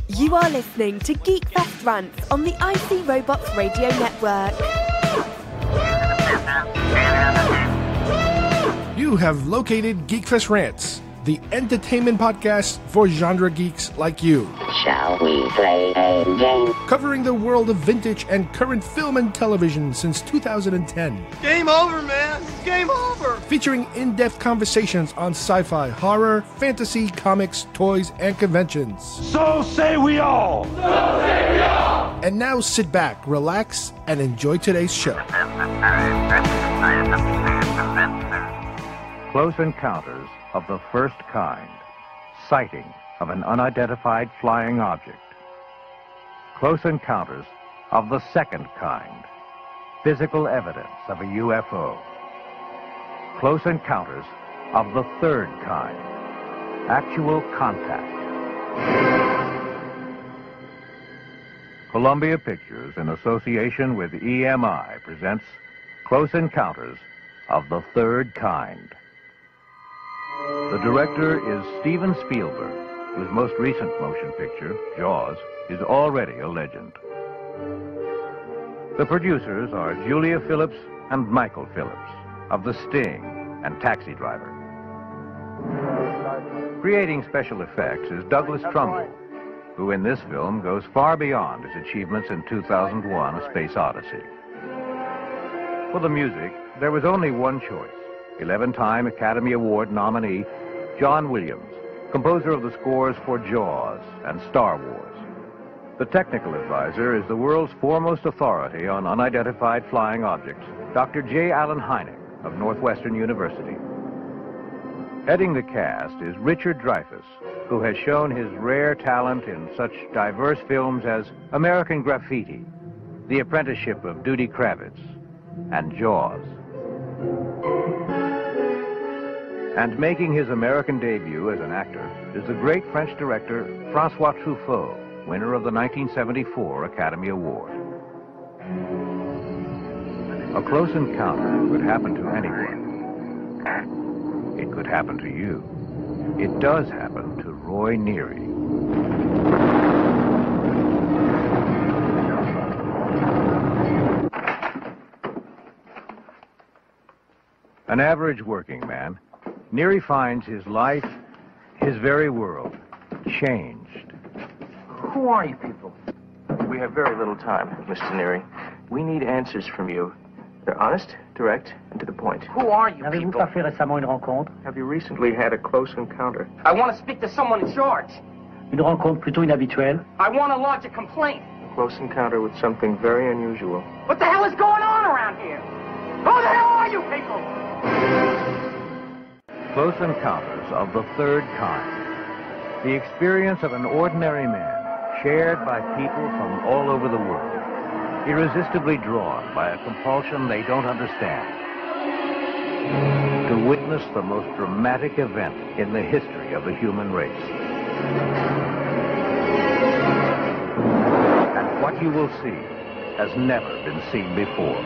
You are listening to GeekFest Rants on the IC Robots Radio Network. You have located GeekFest Rants, the entertainment podcast for genre geeks like you. Shall we play a game? Covering the world of vintage and current film and television since 2010. Game over, man! Game over! Featuring in-depth conversations on sci-fi, horror, fantasy, comics, toys, and conventions. So say we all! So say we all! And now sit back, relax, and enjoy today's show. Close Encounters of the First Kind. Sighting of an unidentified flying object. Close Encounters of the Second Kind. Physical evidence of a UFO. Close Encounters of the Third Kind. Actual contact. Columbia Pictures, in association with EMI, presents Close Encounters of the Third Kind. The director is Steven Spielberg, whose most recent motion picture, Jaws, is already a legend. The producers are Julia Phillips and Michael Phillips of The Sting and Taxi Driver. Creating special effects is Douglas Trumbull, who in this film goes far beyond his achievements in 2001: A Space Odyssey. For the music, there was only one choice. 11-time Academy Award nominee John Williams, composer of the scores for Jaws and Star Wars. The technical advisor is the world's foremost authority on unidentified flying objects, Dr. J. Allen Hynek of Northwestern University. Heading the cast is Richard Dreyfuss, who has shown his rare talent in such diverse films as American Graffiti, The Apprenticeship of Dudy Kravitz, and Jaws. And making his American debut as an actor is the great French director François Truffaut, winner of the 1974 Academy Award. A close encounter could happen to anyone. It could happen to you. It does happen to Roy Neary. An average working man, Neary finds his life, his very world, changed. Who are you people? We have very little time, Mr. Neary. We need answers from you. They're honest, direct, and to the point. Who are you Avez-vous people? pas fait récemment une rencontre? Have you recently had a close encounter? I want to speak to someone in charge. Une rencontre plutôt inhabituelle? I want to lodge a complaint. A close encounter with something very unusual. What the hell is going on around here? Who the hell are you people? Close Encounters of the Third Kind. The experience of an ordinary man, shared by people from all over the world, irresistibly drawn by a compulsion they don't understand, to witness the most dramatic event in the history of the human race. And what you will see has never been seen before.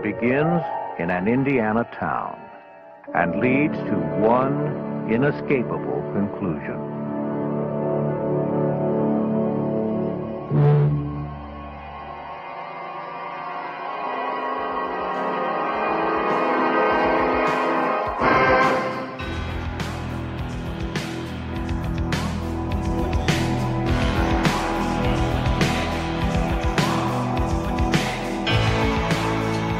Begins in an Indiana town and leads to one inescapable conclusion.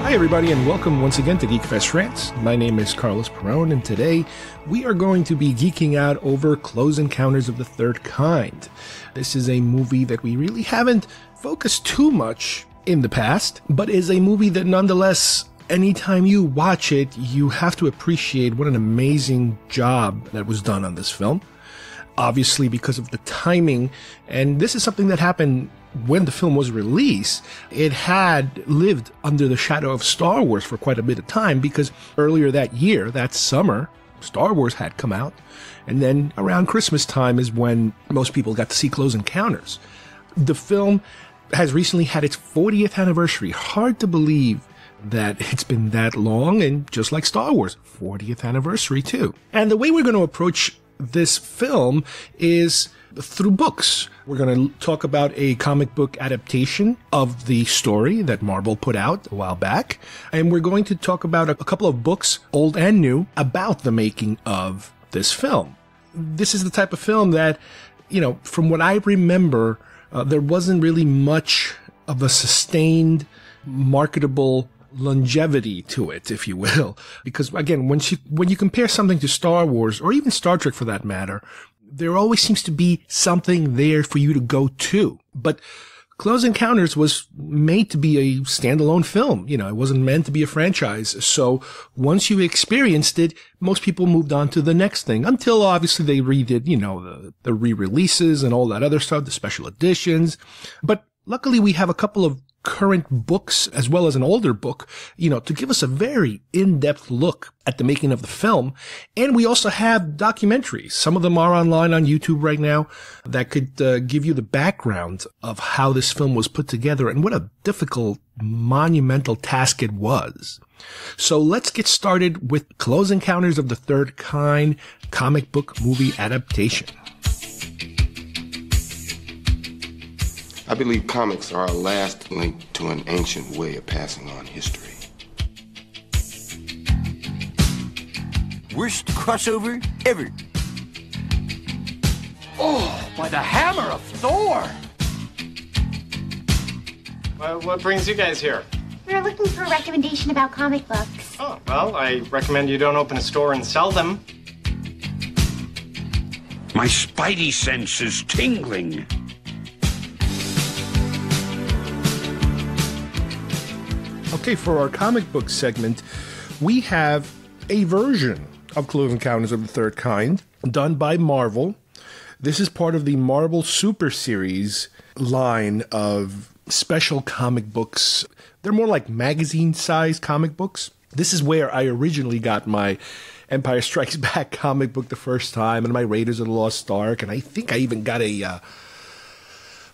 Hi everybody, and welcome once again to GeekFest Rants. My name is Carlos Perron, and today we are going to be geeking out over Close Encounters of the Third Kind. This is a movie that we really haven't focused too much in the past, but is a movie that nonetheless, anytime you watch it, you have to appreciate what an amazing job that was done on this film. Obviously because of the timing, and this is something that happened when the film was released. It had lived under the shadow of Star Wars for quite a bit of time, because earlier that year, that summer, Star Wars had come out. And then around Christmas time is when most people got to see Close Encounters. The film has recently had its 40th anniversary. Hard to believe that it's been that long, and just like Star Wars, 40th anniversary too. And the way we're going to approach this film is through books. We're going to talk about a comic book adaptation of the story that Marvel put out a while back. And we're going to talk about a couple of books, old and new, about the making of this film. This is the type of film that, from what I remember, there wasn't really much of a sustained, marketable longevity to it, if you will. Because again, when you compare something to Star Wars, or even Star Trek for that matter, there always seems to be something there for you to go to. But Close Encounters was made to be a standalone film. It wasn't meant to be a franchise. So once you experienced it, most people moved on to the next thing, until obviously they redid, the re-releases and all that other stuff, the special editions. But luckily we have a couple of current books as well as an older book, to give us a very in-depth look at the making of the film. And we also have documentaries. Some of them are online on YouTube right now that could give you the background of how this film was put together and what a difficult, monumental task it was. So let's get started with Close Encounters of the Third Kind comic book movie adaptation. I believe comics are our last link to an ancient way of passing on history. Worst crossover ever. Oh, by the hammer of Thor! Well, what brings you guys here? We're looking for a recommendation about comic books. Oh, well, I recommend you don't open a store and sell them. My spidey sense is tingling. Okay, for our comic book segment, we have a version of Close Encounters of the Third Kind done by Marvel. This is part of the Marvel Super Series line of special comic books. They're more like magazine-sized comic books. This is where I originally got my Empire Strikes Back comic book the first time, and my Raiders of the Lost Ark, and I think I even got a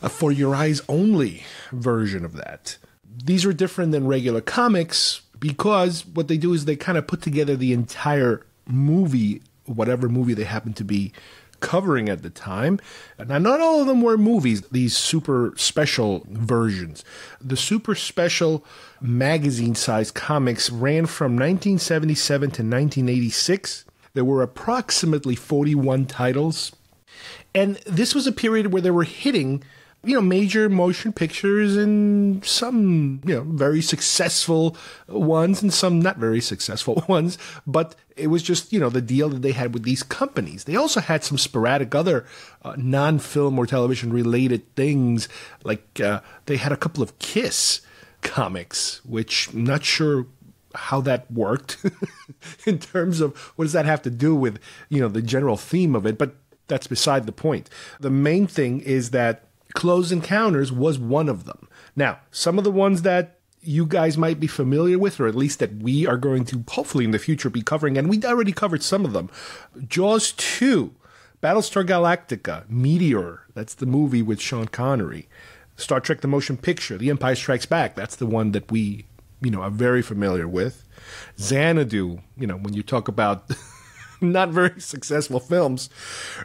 For Your Eyes Only version of that. These are different than regular comics because what they do is they kind of put together the entire movie, whatever movie they happen to be covering at the time. Now, not all of them were movies, these super special versions. The super special magazine-sized comics ran from 1977 to 1986. There were approximately 41 titles. And this was a period where they were hitting major motion pictures and some, very successful ones and some not very successful ones. But it was just, the deal that they had with these companies. They also had some sporadic other non-film or television related things. Like they had a couple of Kiss comics, which I'm not sure how that worked in terms of what does that have to do with, the general theme of it. But that's beside the point. The main thing is that Close Encounters was one of them. Now, some of the ones that you guys might be familiar with, or at least that we are going to hopefully in the future be covering, and we already covered some of them. Jaws 2, Battlestar Galactica, Meteor, that's the movie with Sean Connery. Star Trek The Motion Picture, The Empire Strikes Back, that's the one that we, are very familiar with. Xanadu, when you talk about not very successful films.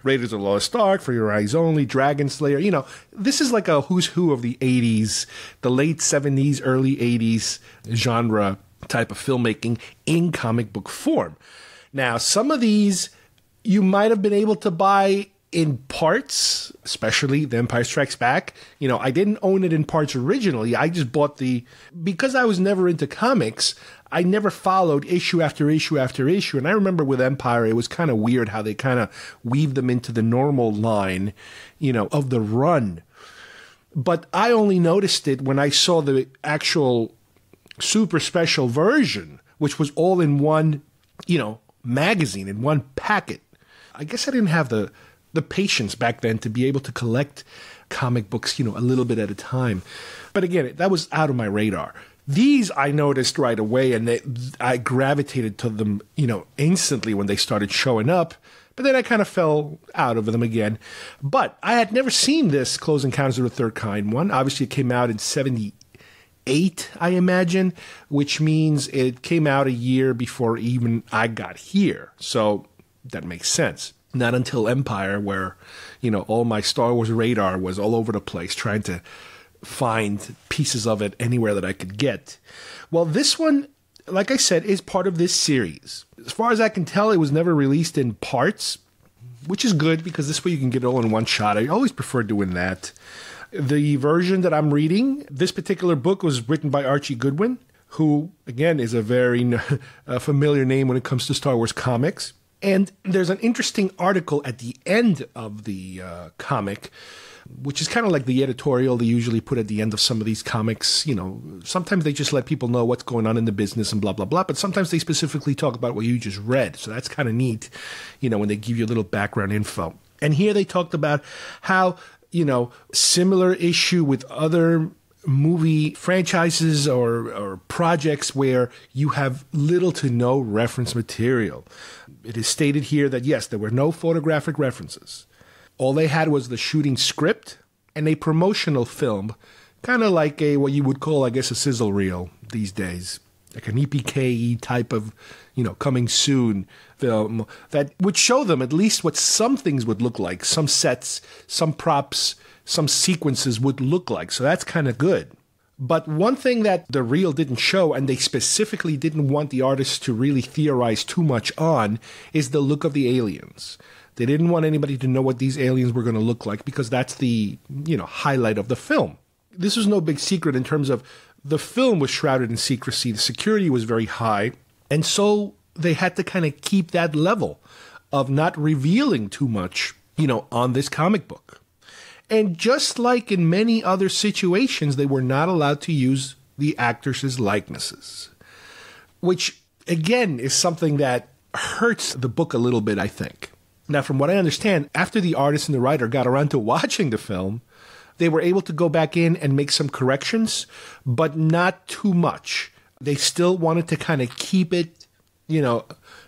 Raiders of the Lost Ark, For Your Eyes Only, Dragon Slayer. This is like a who's who of the 80s, the late 70s, early 80s genre type of filmmaking in comic book form. Now, some of these you might have been able to buy in parts, especially The Empire Strikes Back. I didn't own it in parts originally. I just bought because I was never into comics, I never followed issue after issue after issue. And I remember with Empire, it was kind of weird how they kind of weaved them into the normal line, of the run. But I only noticed it when I saw the actual super special version, which was all in one, magazine, in one packet. I guess I didn't have the patience back then to be able to collect comic books, a little bit at a time. But again, that was out of my radar. These I noticed right away, and I gravitated to them, instantly when they started showing up. But then I kind of fell out of them again. But I had never seen this Close Encounters of the Third Kind one. Obviously, it came out in 1978, I imagine, which means it came out a year before even I got here. So that makes sense. Not until Empire, where, all my Star Wars radar was all over the place trying to find pieces of it anywhere that I could get. Well, this one, like I said, is part of this series. As far as I can tell, it was never released in parts, which is good because this way you can get it all in one shot. I always prefer doing that. The version that I'm reading, this particular book was written by Archie Goodwin, who, again, is a very familiar name when it comes to Star Wars comics. And there's an interesting article at the end of the comic, which is kind of like the editorial they usually put at the end of some of these comics. Sometimes they just let people know what's going on in the business and blah, blah, blah. But sometimes they specifically talk about what you just read. So that's kind of neat, when they give you a little background info. And here they talked about how, similar issue with other movie franchises or projects where you have little to no reference material. It is stated here that, yes, there were no photographic references. All they had was the shooting script and a promotional film, kind of like what you would call, I guess, a sizzle reel these days, like an EPK type of, coming soon film that would show them at least what some things would look like, some sets, some props, some sequences would look like. So that's kind of good. But one thing that the reel didn't show, and they specifically didn't want the artists to really theorize too much on, is the look of the aliens. They didn't want anybody to know what these aliens were going to look like because that's the, highlight of the film. This was no big secret in terms of the film was shrouded in secrecy. The security was very high. And so they had to kind of keep that level of not revealing too much, on this comic book. And just like in many other situations, they were not allowed to use the actors' likenesses, which, again, is something that hurts the book a little bit, I think. Now, from what I understand, after the artist and the writer got around to watching the film, they were able to go back in and make some corrections, but not too much. They still wanted to kind of keep it,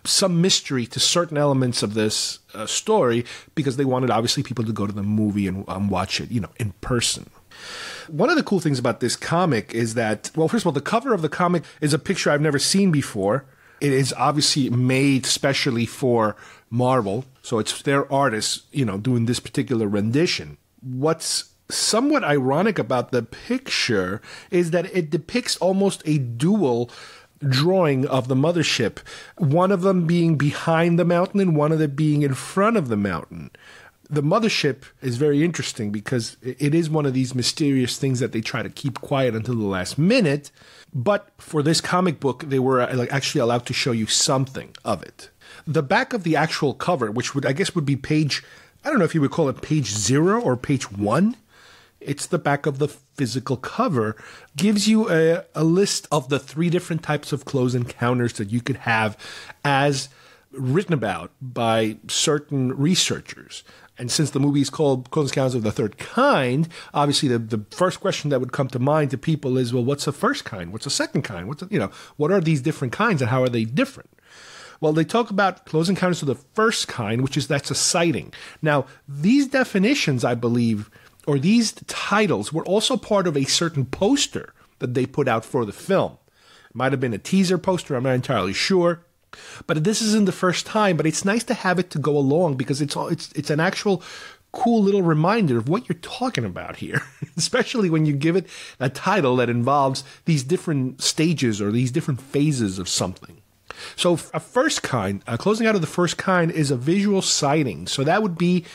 some mystery to certain elements of this story because they wanted, obviously, people to go to the movie and watch it, in person. One of the cool things about this comic is that, well, first of all, the cover of the comic is a picture I've never seen before. It is obviously made specially for Marvel, so it's their artists, doing this particular rendition. What's somewhat ironic about the picture is that it depicts almost a dual drawing of the mothership, one of them being behind the mountain and one of them being in front of the mountain. The mothership is very interesting because it is one of these mysterious things that they try to keep quiet until the last minute. But for this comic book, they were actually allowed to show you something of it. The back of the actual cover, which would be page, I don't know if you would call it page 0 or page 1. It's the back of the physical cover, gives you a list of the 3 different types of close encounters that you could have as written about by certain researchers. And since the movie is called Close Encounters of the Third Kind, obviously the first question that would come to mind to people is, well, what's the first kind? What's the second kind? What are these different kinds and how are they different? Well, they talk about Close Encounters of the First Kind, that's a sighting. Now, these definitions, I believe, or these titles were also part of a certain poster that they put out for the film. It might have been a teaser poster, I'm not entirely sure. But this isn't the first time, but it's nice to have it to go along because it's an actual cool little reminder of what you're talking about here, especially when you give it a title that involves these different stages or these different phases of something. So a first kind, closing out of the first kind is a visual sighting. So that would be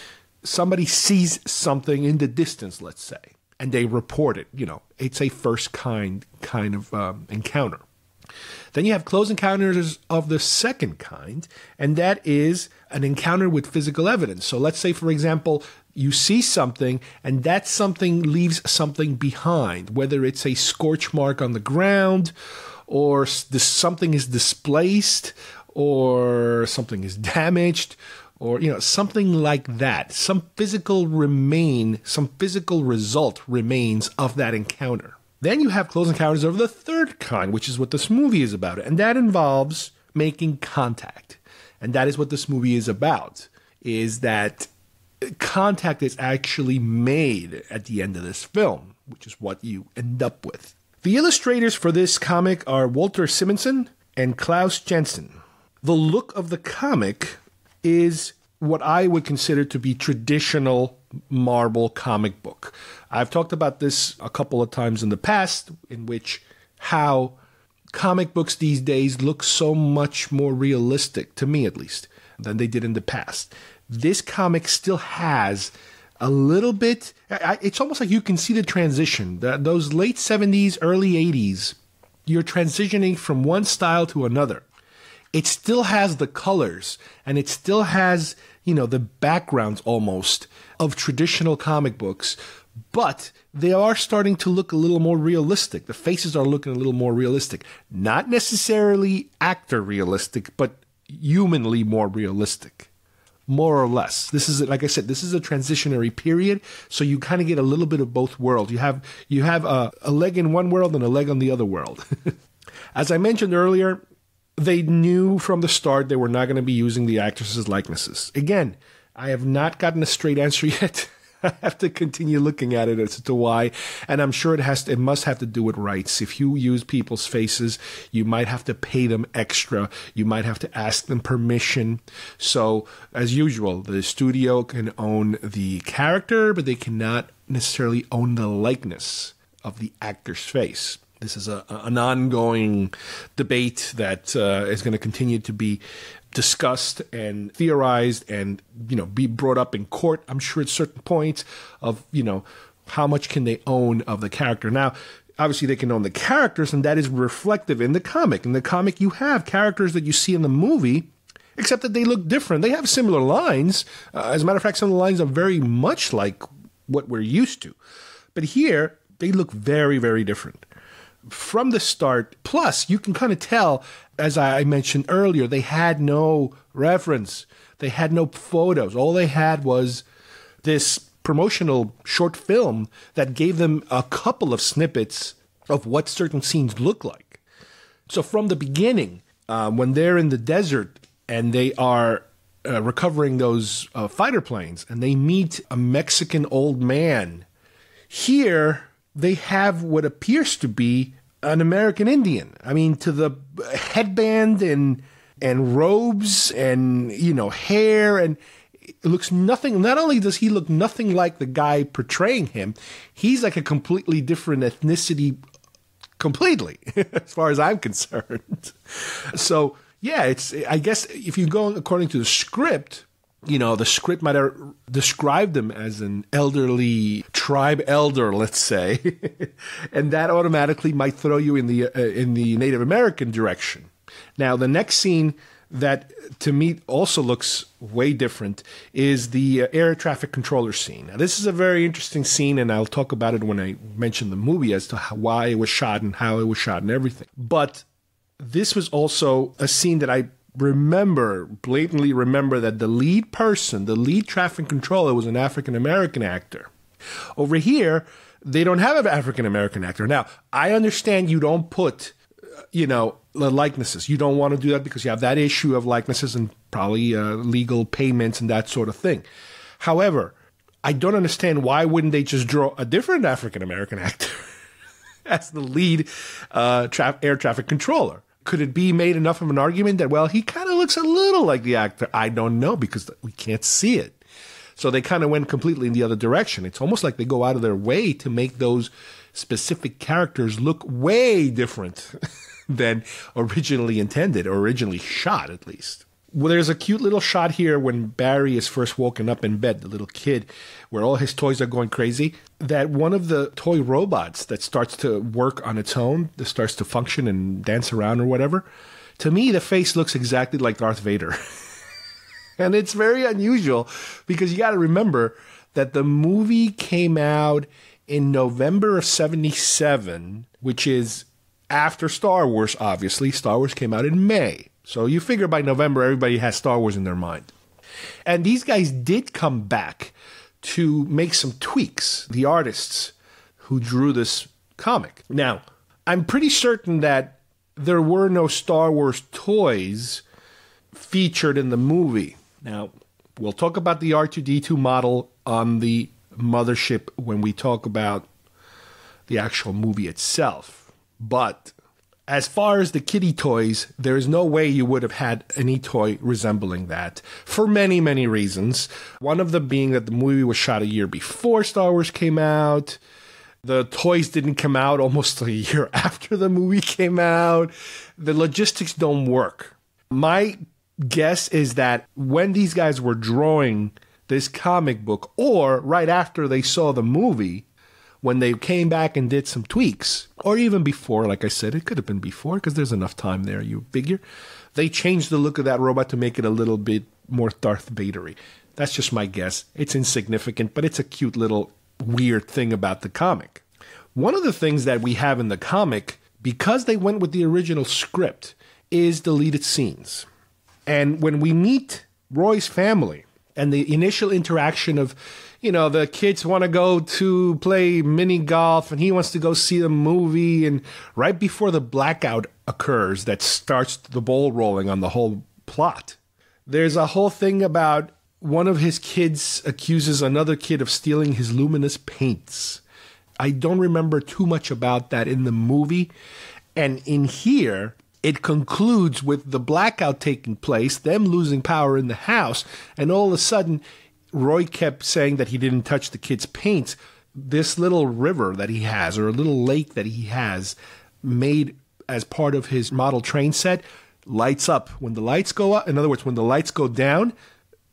somebody sees something in the distance, let's say, and they report it. It's a first kind of encounter. Then you have close encounters of the second kind, and that is an encounter with physical evidence. So let's say, for example, you see something, and that something leaves something behind, whether it's a scorch mark on the ground, or something is displaced, or something is damaged, or something like that. Some physical result remains of that encounter. Then you have Close Encounters of the Third Kind, which is what this movie is about. And that involves making contact. And that is what this movie is about, is that contact is actually made at the end of this film, which is what you end up with. The illustrators for this comic are Walter Simonson and Klaus Jensen. The look of the comic is what I would consider to be traditional Marvel comic book. I've talked about this a couple of times in the past, in which how comic books these days look so much more realistic, to me at least, than they did in the past. This comic still has a little bit, it's almost like you can see the transition. Those late 70s, early 80s, you're transitioning from one style to another. It still has the colors, and it still has, the backgrounds almost of traditional comic books, but they are starting to look a little more realistic. The faces are looking a little more realistic. Not necessarily actor realistic, but humanly more realistic. More or less. This is, like I said, this is a transitionary period, so you kind of get a little bit of both worlds. You have a leg in one world and a leg on the other world. As I mentioned earlier, they knew from the start they were not going to be using the actresses' likenesses. Again, I have not gotten a straight answer yet. I have to continue looking at it as to why, and I'm sure it must have to do with rights. If you use people's faces, you might have to pay them extra. You might have to ask them permission. So, as usual, the studio can own the character, but they cannot necessarily own the likeness of the actor's face. This is an ongoing debate that is going to continue to be discussed and theorized and, be brought up in court, I'm sure, at certain points of, how much can they own of the character. Now, obviously they can own the characters, and that is reflective in the comic. In the comic, you have characters that you see in the movie, except that they look different. They have similar lines. As a matter of fact, some of the lines are very much like what we're used to. But here, they look very, very different. From the start, plus you can kind of tell, as I mentioned earlier, they had no reference. They had no photos. All they had was this promotional short film that gave them a couple of snippets of what certain scenes look like. So from the beginning, when they're in the desert and they are recovering those fighter planes and they meet a Mexican old man, here they have what appears to be an American Indian. I mean, to the headband and robes and, hair, and it looks nothing. Not only does he look nothing like the guy portraying him, he's like a completely different ethnicity, completely, as far as I'm concerned. So, yeah, I guess if you go according to the script, the script might have described him as an elderly tribe elder, let's say, and that automatically might throw you in the Native American direction. Now, the next scene that to me also looks way different is the air traffic controller scene. Now, this is a very interesting scene, and I'll talk about it when I mention the movie as to why it was shot and how it was shot and everything. But this was also a scene that I blatantly remember that the lead traffic controller was an African-American actor. Over here, they don't have an African-American actor. Now, I understand you don't put, the likenesses. You don't want to do that because you have that issue of likenesses and probably legal payments and that sort of thing. However, I don't understand why wouldn't they just draw a different African-American actor as the lead air traffic controller. Could it be made enough of an argument that, well, he kind of looks a little like the actor? I don't know, because we can't see it. So they kind of went completely in the other direction. It's almost like they go out of their way to make those specific characters look way different than originally intended, or originally shot, at least. Well, there's a cute little shot here when Barry is first woken up in bed, the little kid, where all his toys are going crazy, that one of the toy robots that starts to work on its own, that starts to function and dance around or whatever, to me, the face looks exactly like Darth Vader. And it's very unusual because you got to remember that the movie came out in November of 1977, which is after Star Wars, obviously. Star Wars came out in May. So you figure by November, everybody has Star Wars in their mind. And these guys did come back to make some tweaks. The artists who drew this comic. Now, I'm pretty certain that there were no Star Wars toys featured in the movie. Now, we'll talk about the R2-D2 model on the mothership when we talk about the actual movie itself. But as far as the kiddie toys, there is no way you would have had any toy resembling that for many, many reasons. One of them being that the movie was shot a year before Star Wars came out. The toys didn't come out almost a year after the movie came out. The logistics don't work. My guess is that when these guys were drawing this comic book, or right after they saw the movie, when they came back and did some tweaks, or even before, like I said, it could have been before because there's enough time there, you figure, they changed the look of that robot to make it a little bit more Darth Vader-y. That's just my guess. It's insignificant, but it's a cute little weird thing about the comic. One of the things that we have in the comic, because they went with the original script, is deleted scenes. And when we meet Roy's family and the initial interaction of, the kids want to go to play mini golf and he wants to go see the movie, and right before the blackout occurs that starts the ball rolling on the whole plot, there's a whole thing about one of his kids accuses another kid of stealing his luminous paints. I don't remember too much about that in the movie. And in here, it concludes with the blackout taking place, them losing power in the house, and all of a sudden, Roy kept saying that he didn't touch the kid's paints. This little river that he has, or a little lake that he has, made as part of his model train set, lights up. When the lights go up, in other words, when the lights go down,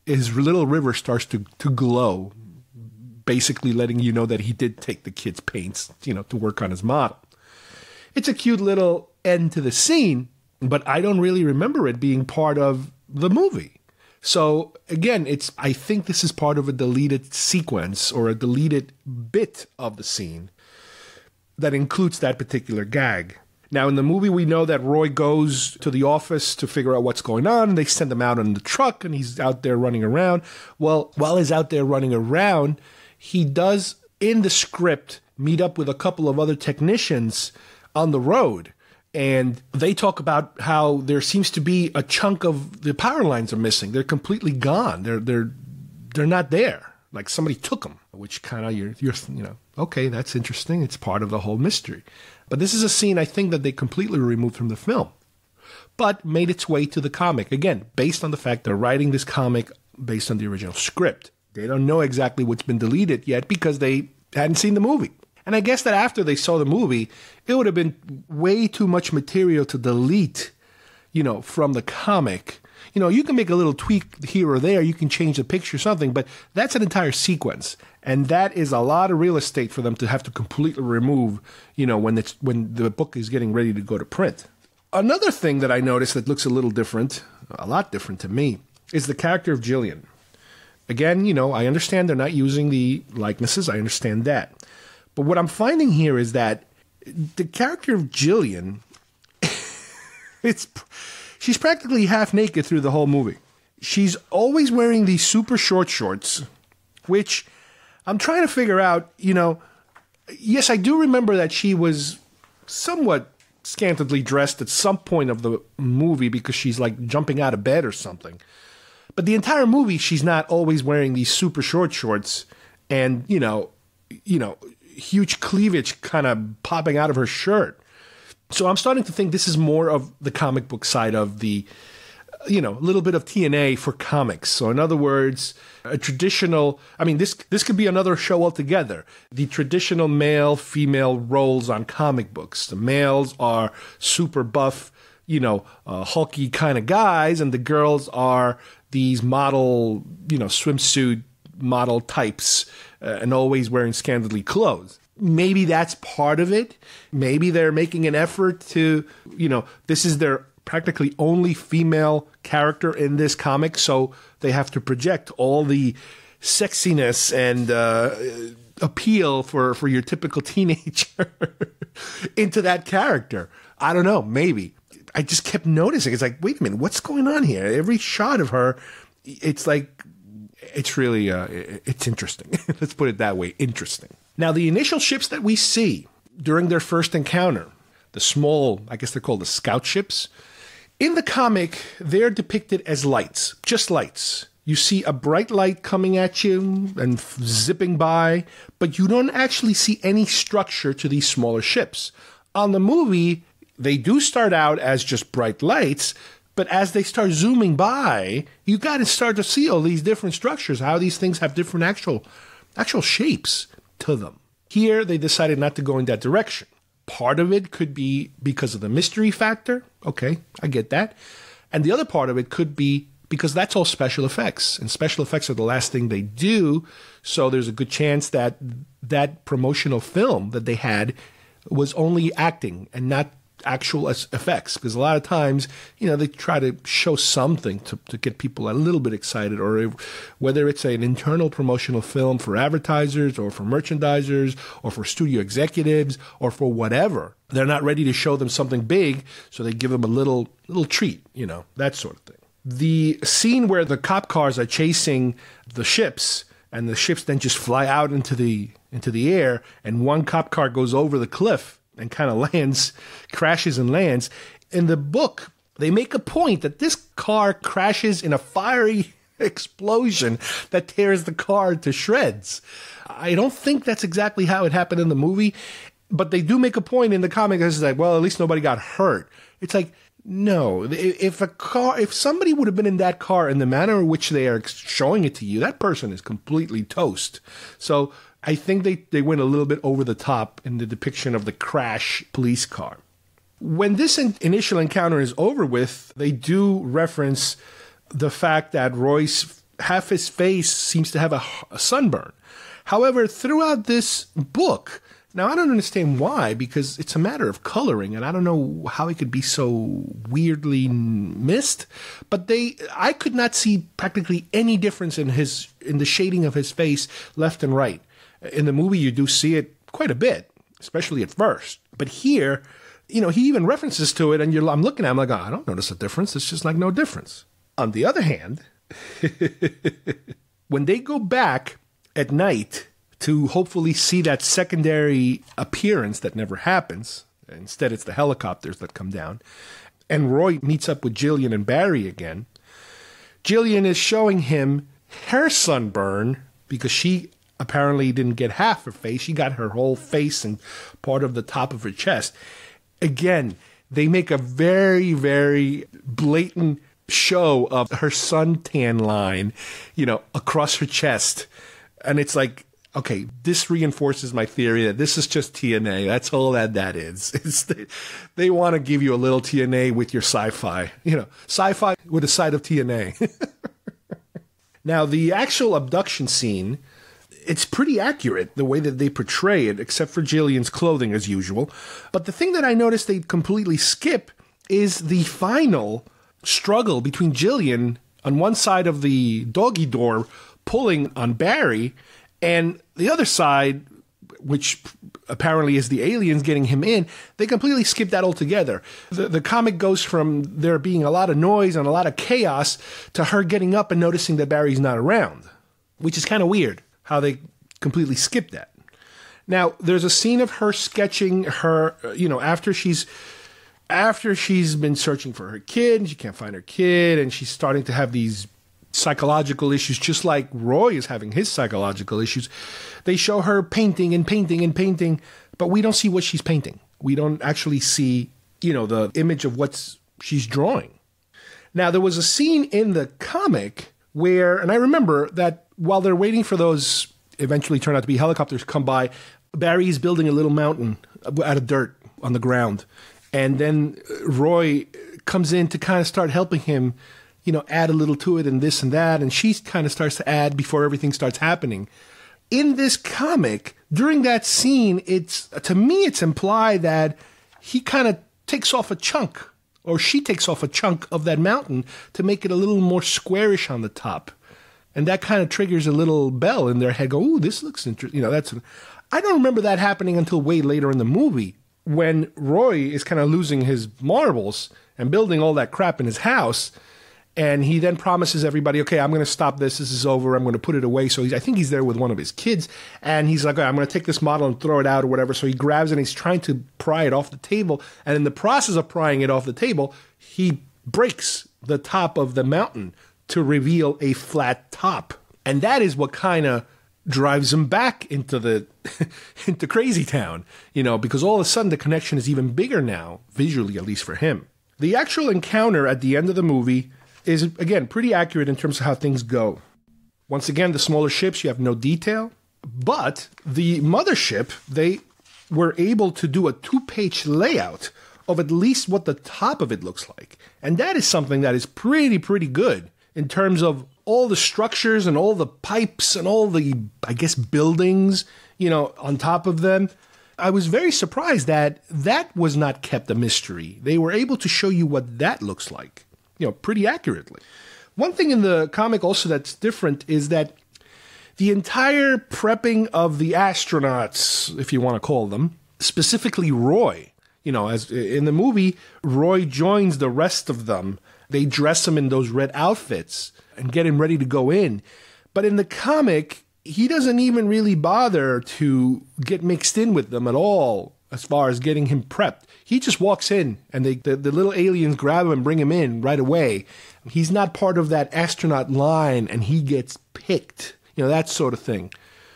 his little river starts to glow, basically letting you know that he did take the kid's paints, to work on his model. It's a cute little end to the scene, but I don't really remember it being part of the movie. So again, I think this is part of a deleted sequence or a deleted bit of the scene that includes that particular gag. Now, in the movie, we know that Roy goes to the office to figure out what's going on. They send him out on the truck, and he's out there running around. Well, while he's out there running around, he does, in the script, meet up with a couple of other technicians on the road. And they talk about how there seems to be a chunk of the power lines are missing. They're completely gone. They're not there. Like somebody took them, which kind of you're okay, that's interesting. It's part of the whole mystery. But this is a scene I think that they completely removed from the film, but made its way to the comic. Again, based on the fact they're writing this comic based on the original script. They don't know exactly what's been deleted yet because they hadn't seen the movie. And I guess that after they saw the movie, it would have been way too much material to delete, from the comic. You can make a little tweak here or there. You can change the picture or something, but that's an entire sequence. And that is a lot of real estate for them to have to completely remove, when the book is getting ready to go to print. Another thing that I noticed that looks a little different, a lot different to me, is the character of Jillian. Again, I understand they're not using the likenesses. I understand that. But what I'm finding here is that the character of Jillian, she's practically half naked through the whole movie. She's always wearing these super short shorts, which I'm trying to figure out, yes, I do remember that she was somewhat scantily dressed at some point of the movie because she's like jumping out of bed or something. But the entire movie, she's not always wearing these super short shorts and, huge cleavage kind of popping out of her shirt. So I'm starting to think this is more of the comic book side of the, little bit of TNA for comics. So in other words, a traditional, this could be another show altogether. The traditional male-female roles on comic books. The males are super buff, hulky kind of guys, and the girls are these model, swimsuit model types and always wearing scantily clothes. Maybe that's part of it. Maybe they're making an effort to, this is their practically only female character in this comic, so they have to project all the sexiness and appeal for your typical teenager into that character. I don't know, maybe. I just kept noticing. It's like, wait a minute, what's going on here? Every shot of her, it's like, it's really, it's interesting. Let's put it that way, interesting. Now, the initial ships that we see, during their first encounter. The small, I guess they're called the scout ships. In the comic, they're depicted as lights, just lights. You see a bright light coming at you and zipping by, but you don't actually see any structure to these smaller ships. On the movie, they do start out as just bright lights, but as they start zooming by, you got to start to see all these different structures, how these things have different actual shapes to them. Here, they decided not to go in that direction. Part of it could be because of the mystery factor. Okay, I get that. And the other part of it could be because that's all special effects. And special effects are the last thing they do. So there's a good chance that that promotional film that they had was only acting and not actual effects. Because a lot of times, they try to show something to get people a little bit excited, or whether it's an internal promotional film for advertisers or for merchandisers or for studio executives or for whatever. They're not ready to show them something big, so they give them a little treat, that sort of thing. The scene where the cop cars are chasing the ships and the ships then just fly out into the air, and one cop car goes over the cliff and kind of crashes and lands. In the book, they make a point that this car crashes in a fiery explosion that tears the car to shreds. I don't think that's exactly how it happened in the movie, but they do make a point in the comic that's like, well, at least nobody got hurt. It's like, no, if somebody would have been in that car in the manner in which they are showing it to you, that person is completely toast. So I think they went a little bit over the top in the depiction of the crash police car. When this initial encounter is over with, they do reference the fact that Roy's half his face seems to have a sunburn. However, throughout this book, now I don't understand why, because it's a matter of coloring, and I don't know how it could be so weirdly missed, but I could not see practically any difference in the shading of his face left and right. In the movie, you do see it quite a bit, especially at first. But here, he even references to it, and I'm looking at him like, I don't notice a difference. It's just like no difference. On the other hand, when they go back at night to hopefully see that secondary appearance that never happens, instead it's the helicopters that come down, and Roy meets up with Jillian and Barry again, Jillian is showing him her sunburn because she apparently didn't get half her face. She got her whole face and part of the top of her chest. Again, they make a very, very blatant show of her suntan line, across her chest. And it's like, okay, this reinforces my theory that this is just TNA. That's all that is. They want to give you a little TNA with your sci-fi. Sci-fi with a side of TNA. Now, the actual abduction scene, it's pretty accurate, the way that they portray it, except for Jillian's clothing as usual. But the thing that I noticed they completely skip is the final struggle between Jillian on one side of the doggy door pulling on Barry, and the other side, which apparently is the aliens getting him in, they completely skip that altogether. The comic goes from there being a lot of noise and a lot of chaos to her getting up and noticing that Barry's not around, which is kind of weird how they completely skip that. Now, there's a scene of her sketching her, after she's been searching for her kid, and she can't find her kid, and she's starting to have these psychological issues, just like Roy is having his psychological issues. They show her painting and painting and painting, but we don't see what she's painting. We don't actually see, the image of what she's drawing. Now, there was a scene in the comic where, and I remember that while they're waiting for those eventually turn out to be helicopters come by, Barry's building a little mountain out of dirt on the ground. And then Roy comes in to kind of start helping him, add a little to it and this and that. And she kind of starts to add before everything starts happening. In this comic, during that scene, to me, it's implied that he kind of takes off a chunk, or she takes off a chunk of that mountain to make it a little more squarish on the top. And that kind of triggers a little bell in their head. Go, ooh, this looks interesting. I don't remember that happening until way later in the movie, when Roy is kind of losing his marbles and building all that crap in his house. And he then promises everybody, okay, I'm going to stop this. This is over. I'm going to put it away. So I think he's there with one of his kids. And he's like, I'm going to take this model and throw it out or whatever. So he grabs it and he's trying to pry it off the table. And in the process of prying it off the table, he breaks the top of the mountain to reveal a flat top. And that is what kind of drives him back into into Crazy Town, because all of a sudden the connection is even bigger now, visually, at least for him. The actual encounter at the end of the movie is, again, pretty accurate in terms of how things go. Once again, the smaller ships, you have no detail. But the mothership, they were able to do a 2-page layout of at least what the top of it looks like. And that is something that is pretty good in terms of all the structures and all the pipes and all the, I guess, buildings, on top of them. I was very surprised that was not kept a mystery. They were able to show you what that looks like. Pretty accurately. One thing in the comic also that's different is that the entire prepping of the astronauts, if you want to call them, specifically Roy, as in the movie, Roy joins the rest of them. They dress him in those red outfits and get him ready to go in. But in the comic, he doesn't even really bother to get mixed in with them at all as far as getting him prepped. He just walks in, and the little aliens grab him and bring him in right away. He's not part of that astronaut line, and he gets picked, that sort of thing.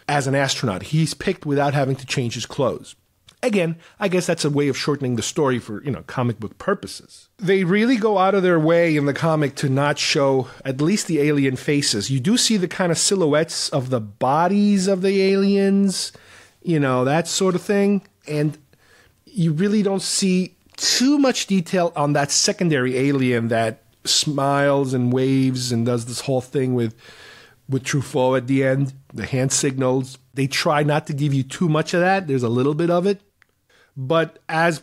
As an astronaut, he's picked without having to change his clothes. Again, I guess that's a way of shortening the story for, comic book purposes. They really go out of their way in the comic to not show at least the alien faces. You do see the kind of silhouettes of the bodies of the aliens, that sort of thing. And you really don't see too much detail on that secondary alien that smiles and waves and does this whole thing with Truffaut at the end, the hand signals. They try not to give you too much of that. There's a little bit of it. But as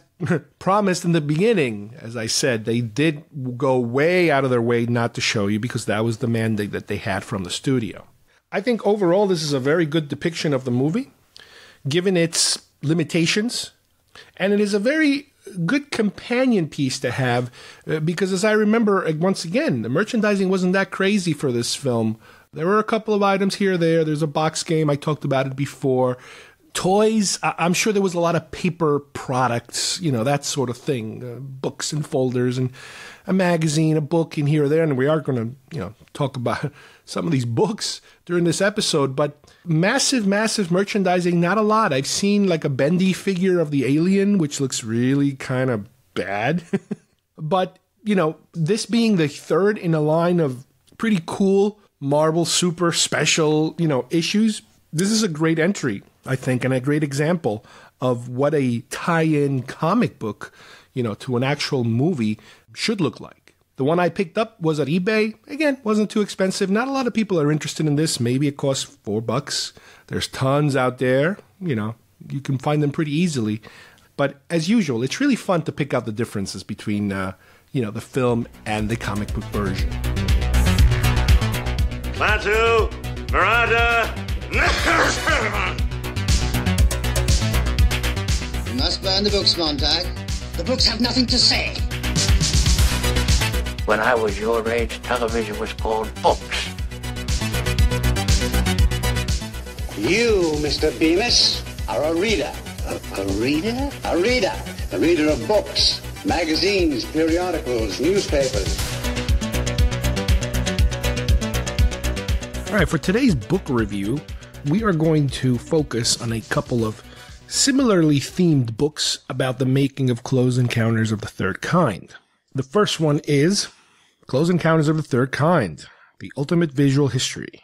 promised in the beginning, as I said, they did go way out of their way not to show you because that was the mandate that they had from the studio. I think overall this is a very good depiction of the movie, given its limitations. And it is a very good companion piece to have because, as I remember, once again, the merchandising wasn't that crazy for this film. There were a couple of items here or there. There's a box game. I talked about it before. Toys. I'm sure there was a lot of paper products, that sort of thing. Books and folders and a magazine, a book in here or there. And we are going to, talk about some of these books during this episode. But massive merchandising, not a lot. I've seen like a bendy figure of the alien, which looks really kind of bad. But, this being the third in a line of pretty cool Marvel super special, issues, this is a great entry, I think, and a great example of what a tie-in comic book, to an actual movie should look like. The one I picked up was at eBay. Again, wasn't too expensive. Not a lot of people are interested in this. Maybe it costs $4. There's tons out there. You can find them pretty easily. But as usual, it's really fun to pick out the differences between, the film and the comic book version. Klaatu, Murata, You must burn the books, Montag. The books have nothing to say. When I was your age, television was called books. You, Mr. Bemis, are a reader. A reader? A reader. A reader of books, magazines, periodicals, newspapers. All right, for today's book review, we are going to focus on a couple of similarly themed books about the making of Close Encounters of the Third Kind. The first one is Close Encounters of the Third Kind, The Ultimate Visual History,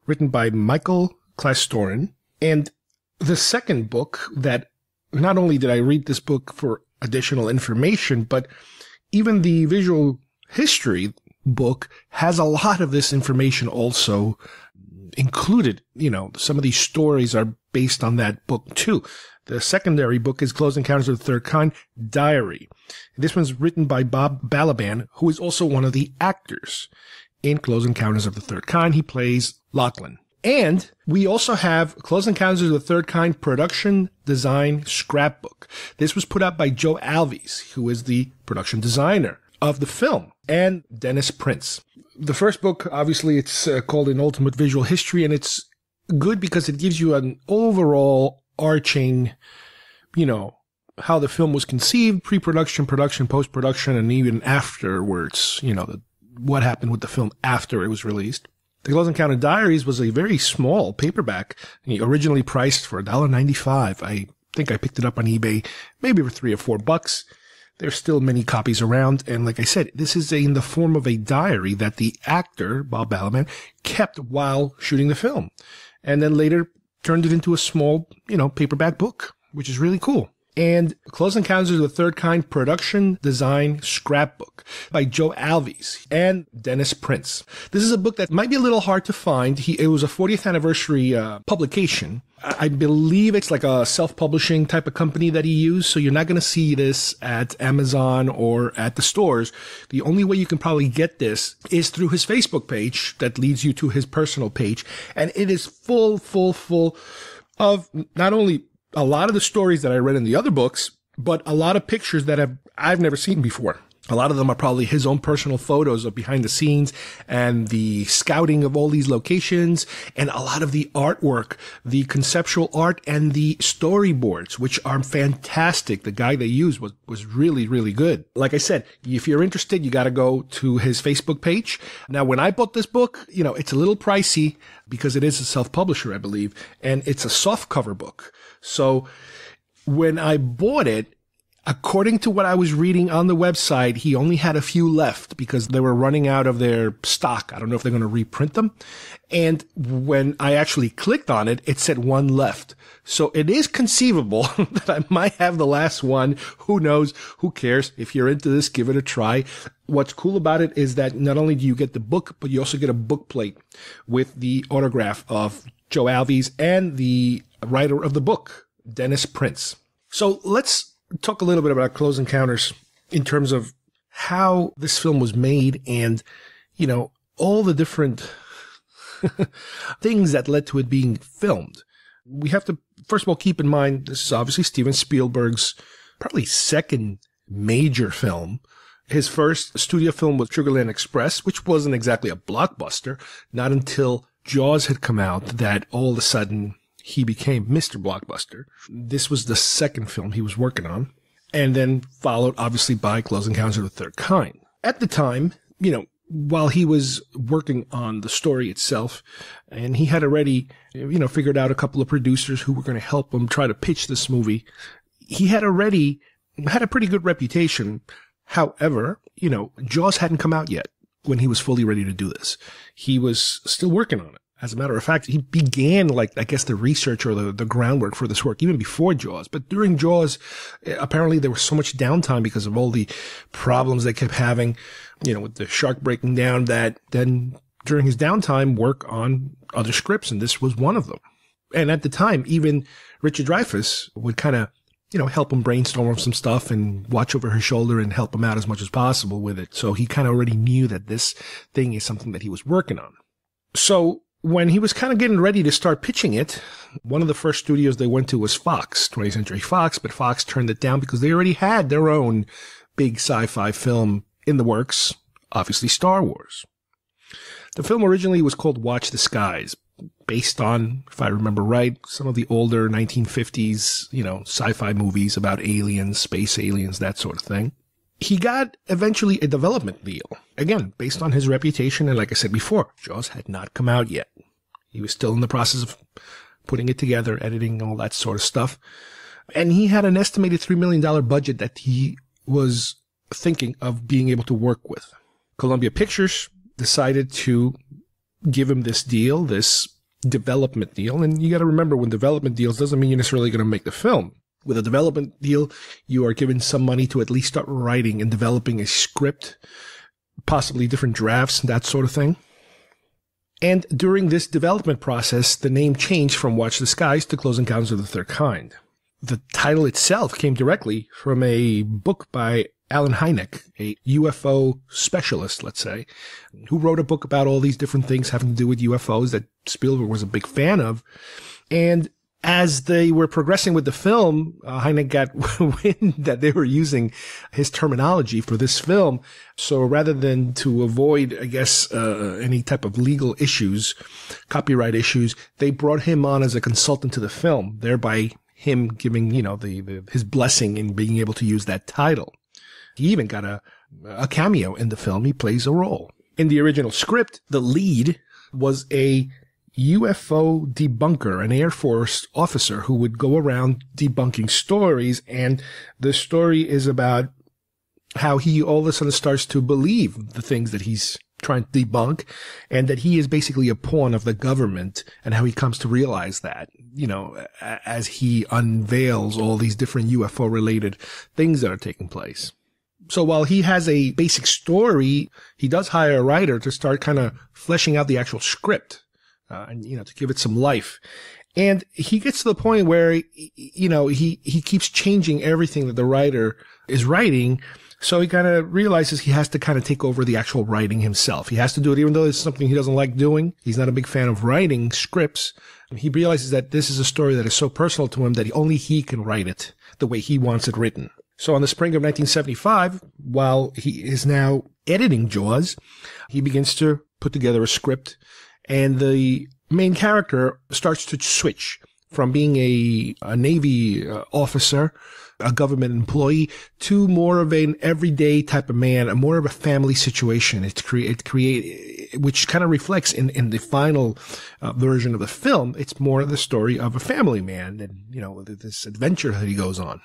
written by Michael Klastorin. And the second book that not only did I read this book for additional information, but even the visual history book has a lot of this information also included. Some of these stories are based on that book too. The secondary book is Close Encounters of the Third Kind Diary. This one's written by Bob Balaban, who is also one of the actors in Close Encounters of the Third Kind. He plays Lachlan. And we also have Close Encounters of the Third Kind Production Design Scrapbook. This was put out by Joe Alves, who is the production designer of the film, and Dennis Prince. The first book, obviously, it's called An Ultimate Visual History, and it's good because it gives you an overall arching, how the film was conceived, pre-production, production, post-production, and even afterwards, what happened with the film after it was released. The Close Encounter Diaries was a very small paperback, originally priced for $1.95. I think I picked it up on eBay maybe for $3 or $4. There's still many copies around, and like I said, this is in the form of a diary that the actor, Bob Balaban, kept while shooting the film, and then later turned it into a small, paperback book, which is really cool. And Close Encounters of the Third Kind Production Design Scrapbook by Joe Alves and Dennis Prince. This is a book that might be a little hard to find. It was a 40th anniversary publication. I believe it's like a self-publishing type of company that he used, so you're not going to see this at Amazon or at the stores. The only way you can probably get this is through his Facebook page that leads you to his personal page, and it is full of not only a lot of the stories that I read in the other books, but a lot of pictures that I've never seen before. A lot of them are probably his own personal photos of behind the scenes and the scouting of all these locations, and a lot of the artwork, the conceptual art and the storyboards, which are fantastic. The guy they used was really, really good. Like I said, if you're interested, you got to go to his Facebook page. Now, when I bought this book, it's a little pricey because it is a self-publisher, I believe, and it's a softcover book. So when I bought it, according to what I was reading on the website, he only had a few left because they were running out of their stock. I don't know if they're going to reprint them. And when I actually clicked on it, it said one left. So it is conceivable that I might have the last one. Who knows? Who cares? If you're into this, give it a try. What's cool about it is that not only do you get the book, but you also get a book plate with the autograph of Joe Alves and the writer of the book, Dennis Prince. So let's talk a little bit about Close Encounters in terms of how this film was made and, all the different things that led to it being filmed. We have to, first of all, keep in mind, this is obviously Steven Spielberg's probably second major film. His first studio film was Sugarland Express, which wasn't exactly a blockbuster. Not until Jaws had come out that all of a sudden he became Mr. Blockbuster. This was the second film he was working on, and then followed obviously by Close Encounters of the Third Kind. At the time, while he was working on the story itself, and he had already, figured out a couple of producers who were going to help him try to pitch this movie, he had already had a pretty good reputation. However, Jaws hadn't come out yet when he was fully ready to do this. He was still working on it. As a matter of fact, he began, the research or the groundwork for this work even before Jaws. But during Jaws, apparently there was so much downtime because of all the problems they kept having, with the shark breaking down, that then during his downtime, work on other scripts, and this was one of them. And at the time, even Richard Dreyfuss would kind of, help him brainstorm some stuff and watch over his shoulder and help him out as much as possible with it. So he kind of already knew that this thing is something that he was working on. So when he was kind of getting ready to start pitching it, one of the first studios they went to was Fox, 20th Century Fox, but Fox turned it down because they already had their own big sci-fi film in the works, obviously Star Wars. The film originally was called Watch the Skies, based on, if I remember right, some of the older 1950s, sci-fi movies about aliens, space aliens, that sort of thing. He got eventually a development deal, again, based on his reputation. And like I said before, Jaws had not come out yet. He was still in the process of putting it together, editing, all that sort of stuff. And he had an estimated $3 million budget that he was thinking of being able to work with. Columbia Pictures decided to give him this deal, this development deal. And you got to remember, when development deals doesn't mean you're necessarily going to make the film. With a development deal, you are given some money to at least start writing and developing a script, possibly different drafts, that sort of thing. And during this development process, the name changed from Watch the Skies to Close Encounters of the Third Kind. The title itself came directly from a book by Alan Hynek, a UFO specialist, let's say, who wrote a book about all these different things having to do with UFOs that Spielberg was a big fan of. And As they were progressing with the film, Hynek got wind that they were using his terminology for this film. So rather than to avoid, I guess, any type of legal issues, copyright issues, they brought him on as a consultant to the film, thereby him giving, his blessing in being able to use that title. He even got a cameo in the film. He plays a role. In the original script, the lead was a UFO debunker, an Air Force officer who would go around debunking stories. And the story is about how he all of a sudden starts to believe the things that he's trying to debunk, and that he is basically a pawn of the government, and how he comes to realize that, as he unveils all these different UFO related things that are taking place. So while he has a basic story, he does hire a writer to start kind of fleshing out the actual script. And to give it some life. And he gets to the point where, he keeps changing everything that the writer is writing. So he kind of realizes he has to kind of take over the actual writing himself. He has to do it, even though it's something he doesn't like doing. He's not a big fan of writing scripts. He realizes that this is a story that is so personal to him that only he can write it the way he wants it written. So in the spring of 1975, while he is now editing Jaws, he begins to put together a script. And the main character starts to switch from being a Navy officer, a government employee, to more of an everyday type of man, a more of a family situation. Which kind of reflects in the final version of the film. It's more the story of a family man and, this adventure that he goes on.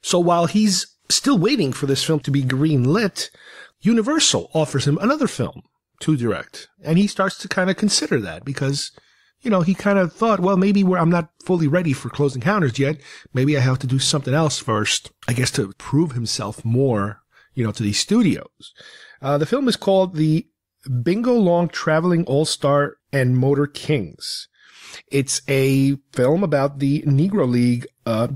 So while he's still waiting for this film to be greenlit, Universal offers him another film to direct. And he starts to kind of consider that because, he kind of thought, well, maybe I'm not fully ready for Close Encounters yet. Maybe I have to do something else first, I guess, to prove himself more, to these studios. The film is called The Bingo Long Traveling All-Star and Motor Kings. It's a film about the Negro League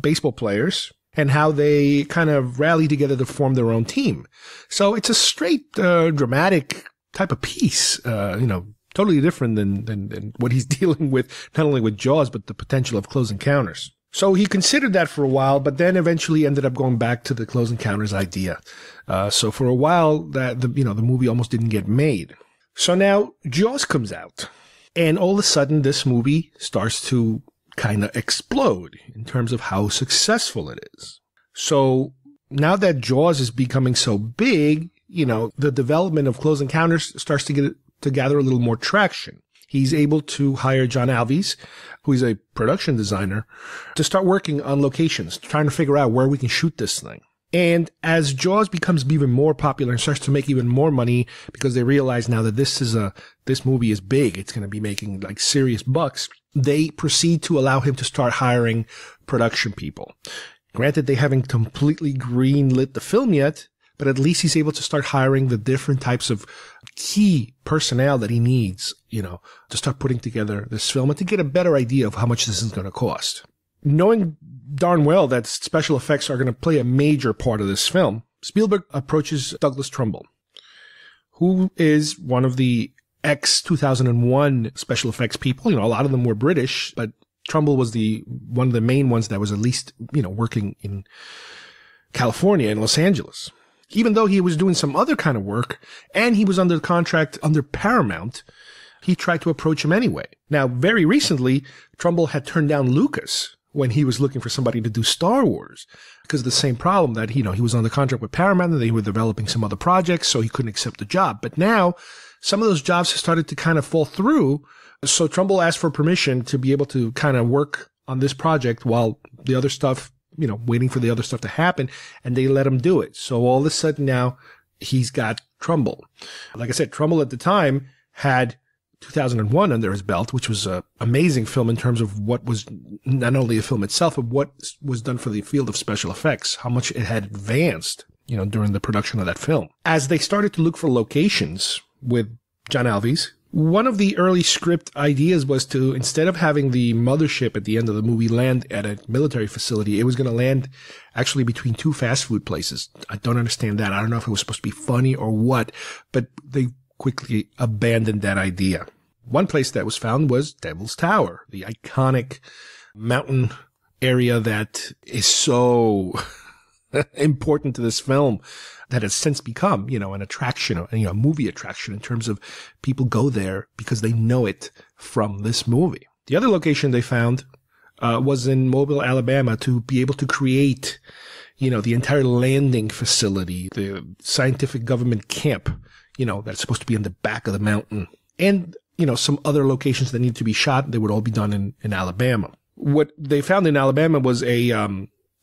baseball players and how they kind of rally together to form their own team. So it's a straight dramatic type of piece, totally different than what he's dealing with, not only with Jaws, but the potential of Close Encounters. So he considered that for a while, but then eventually ended up going back to the Close Encounters idea. So for a while, that the movie almost didn't get made. So now Jaws comes out, and all of a sudden this movie starts to kind of explode in terms of how successful it is. So now that Jaws is becoming so big, the development of Close Encounters starts to gather a little more traction. He's able to hire John Alves, who is a production designer, to start working on locations, trying to figure out where we can shoot this thing. And as Jaws becomes even more popular and starts to make even more money, because they realize now that this movie is big, it's going to be making like serious bucks, they proceed to allow him to start hiring production people. Granted, they haven't completely greenlit the film yet, but at least he's able to start hiring the different types of key personnel that he needs, to start putting together this film and to get a better idea of how much this is going to cost. Knowing darn well that special effects are going to play a major part of this film, Spielberg approaches Douglas Trumbull, who is one of the ex-2001 special effects people. A lot of them were British, but Trumbull was one of the main ones that was at least, working in California and Los Angeles. Even though he was doing some other kind of work and he was under contract under Paramount, he tried to approach him anyway. Now, very recently, Trumbull had turned down Lucas when he was looking for somebody to do Star Wars because of the same problem that, he was under contract with Paramount and they were developing some other projects, so he couldn't accept the job. But now some of those jobs have started to kind of fall through. So Trumbull asked for permission to be able to kind of work on this project while the other stuff, waiting for the other stuff to happen, and they let him do it. So all of a sudden now he's got Trumbull. Like I said, Trumbull at the time had 2001 under his belt, which was an amazing film in terms of what was not only the film itself, but what was done for the field of special effects, how much it had advanced, during the production of that film. As they started to look for locations with John Alves, one of the early script ideas was to, instead of having the mothership at the end of the movie land at a military facility, it was going to land actually between two fast food places. I don't understand that. I don't know if it was supposed to be funny or what, but they quickly abandoned that idea. One place that was found was Devil's Tower, the iconic mountain area that is so important to this film that has since become, an attraction, a movie attraction in terms of people go there because they know it from this movie. The other location they found was in Mobile, Alabama, to be able to create, the entire landing facility, the scientific government camp, that's supposed to be in the back of the mountain. And, some other locations that need to be shot, they would all be done in Alabama. What they found in Alabama was a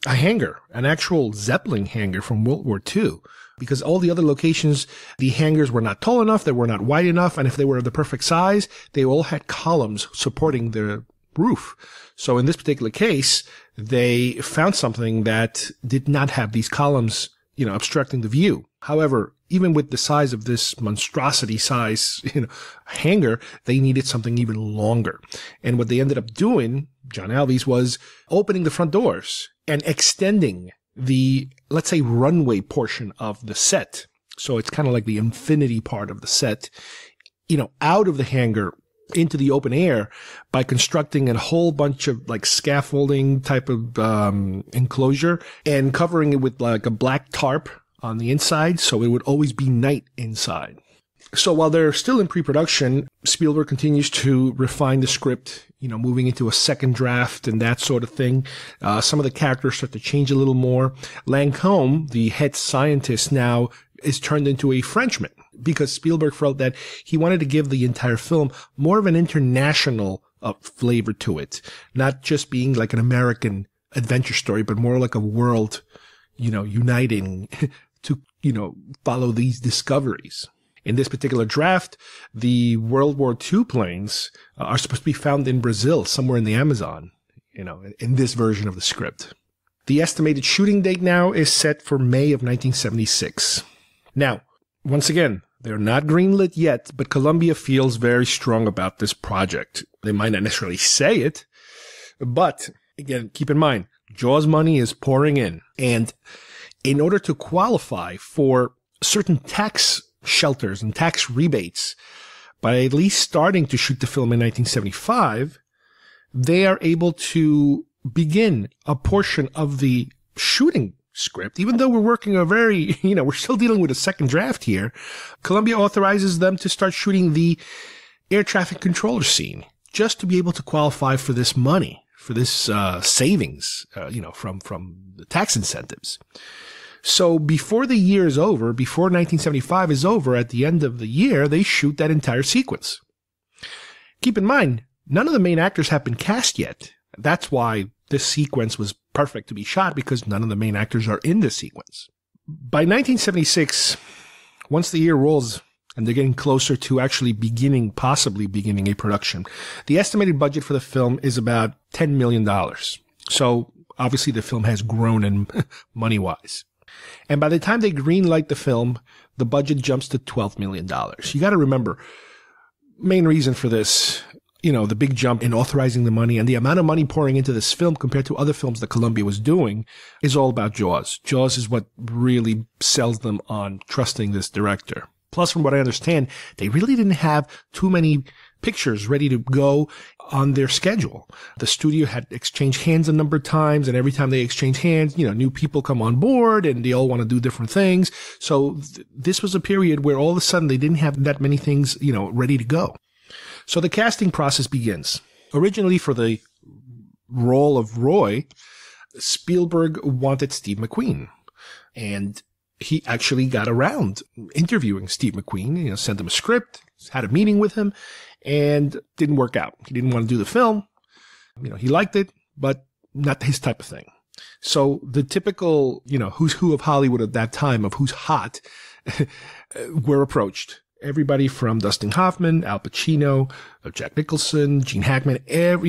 hangar, an actual Zeppelin hangar from World War II. Because all the other locations, the hangars were not tall enough, they were not wide enough, and if they were the perfect size, they all had columns supporting the roof. So in this particular case, they found something that did not have these columns, obstructing the view. However, even with the size of this monstrosity size, hangar, they needed something even longer. And what they ended up doing, John Alves, was opening the front doors and extending the, let's say, runway portion of the set. So it's kind of like the infinity part of the set, out of the hangar into the open air by constructing a whole bunch of like scaffolding type of enclosure and covering it with like a black tarp on the inside, so it would always be night inside. So while they're still in pre-production, Spielberg continues to refine the script, moving into a second draft and that sort of thing. Some of the characters start to change a little more. Lancôme, the head scientist, now is turned into a Frenchman because Spielberg felt that he wanted to give the entire film more of an international flavor to it, not just being like an American adventure story, but more like a world, uniting to, follow these discoveries. In this particular draft, the World War II planes are supposed to be found in Brazil, somewhere in the Amazon, in this version of the script. The estimated shooting date now is set for May of 1976. Now, once again, they're not greenlit yet, but Columbia feels very strong about this project. They might not necessarily say it, but again, keep in mind, Jaws money is pouring in. And in order to qualify for certain tax shelters and tax rebates, by at least starting to shoot the film in 1975, they are able to begin a portion of the shooting script. Even though we're working we're still dealing with a second draft here, Columbia authorizes them to start shooting the air traffic controller scene just to be able to qualify for this money, for this savings, from the tax incentives. So before the year is over, before 1975 is over, at the end of the year, they shoot that entire sequence. Keep in mind, none of the main actors have been cast yet. That's why this sequence was perfect to be shot, because none of the main actors are in this sequence. By 1976, once the year rolls and they're getting closer to actually possibly beginning a production, the estimated budget for the film is about $10 million. So obviously the film has grown in money-wise. And by the time they greenlight the film, the budget jumps to $12 million. You got to remember, main reason for this, the big jump in authorizing the money and the amount of money pouring into this film compared to other films that Columbia was doing is all about Jaws. Jaws is what really sells them on trusting this director. Plus, from what I understand, they really didn't have too many pictures ready to go on their schedule. The studio had exchanged hands a number of times, and every time they exchange hands, new people come on board and they all want to do different things. So this was a period where all of a sudden they didn't have that many things, ready to go. So the casting process begins. Originally for the role of Roy, Spielberg wanted Steve McQueen, and he actually got around interviewing Steve McQueen, sent him a script, had a meeting with him, and didn't work out. He didn't want to do the film. He liked it, but not his type of thing. So the typical, who's who of Hollywood at that time, of who's hot, were approached. Everybody from Dustin Hoffman, Al Pacino, Jack Nicholson, Gene Hackman,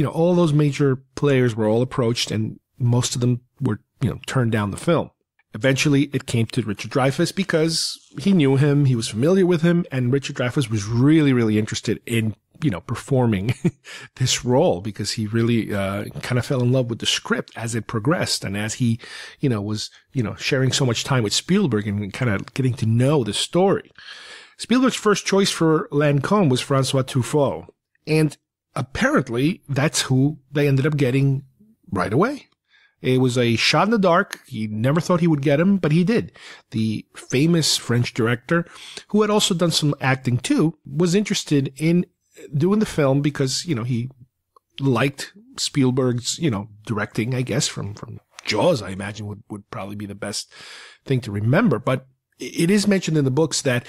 all those major players were all approached, and most of them were, turned down the film. Eventually, it came to Richard Dreyfuss because he knew him, he was familiar with him, and Richard Dreyfuss was really, really interested in, performing this role because he really kind of fell in love with the script as it progressed and as he, was, sharing so much time with Spielberg and kind of getting to know the story. Spielberg's first choice for Lancôme was François Truffaut. And apparently that's who they ended up getting right away. It was a shot in the dark. He never thought he would get him, but he did. The famous French director, who had also done some acting too, was interested in doing the film because, he liked Spielberg's, directing, I guess, from Jaws, I imagine would probably be the best thing to remember. But it is mentioned in the books that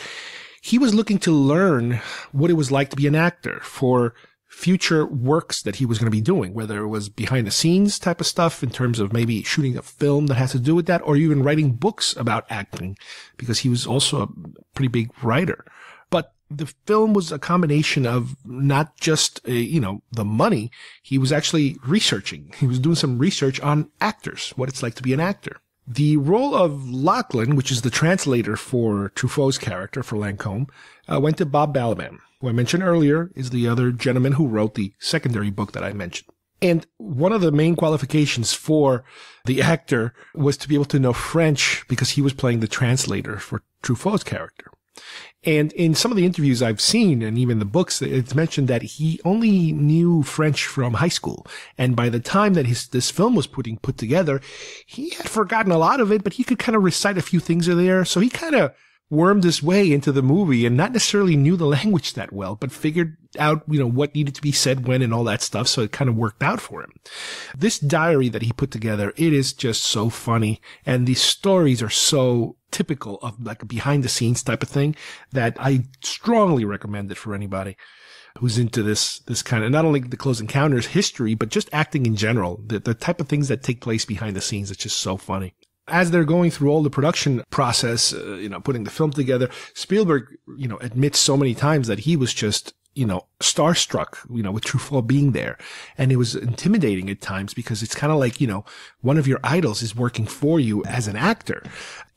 he was looking to learn what it was like to be an actor for future works that he was going to be doing, whether it was behind the scenes type of stuff in terms of maybe shooting a film that has to do with that, or even writing books about acting, because he was also a pretty big writer. But the film was a combination of not just, the money. He was actually researching. He was doing some research on actors, what it's like to be an actor. The role of Lachlan, which is the translator for Truffaut's character, for Lancôme, went to Bob Balaban, who I mentioned earlier is the other gentleman who wrote the secondary book that I mentioned. And one of the main qualifications for the actor was to be able to know French because he was playing the translator for Truffaut's character. And in some of the interviews I've seen, and even the books, it's mentioned that he only knew French from high school. And by the time that this film was put together, he had forgotten a lot of it, but he could kind of recite a few things there. So he kind of wormed his way into the movie and not necessarily knew the language that well, but figured out, what needed to be said when and all that stuff. So it kind of worked out for him. This diary that he put together, it is just so funny. And these stories are so typical of like a behind the scenes type of thing that I strongly recommend it for anybody who's into this kind of, not only the Close Encounters history, but just acting in general, the type of things that take place behind the scenes. It's just so funny. As they're going through all the production process, putting the film together, Spielberg, admits so many times that he was just, starstruck, with Truffaut being there. And it was intimidating at times because it's kind of like, one of your idols is working for you as an actor.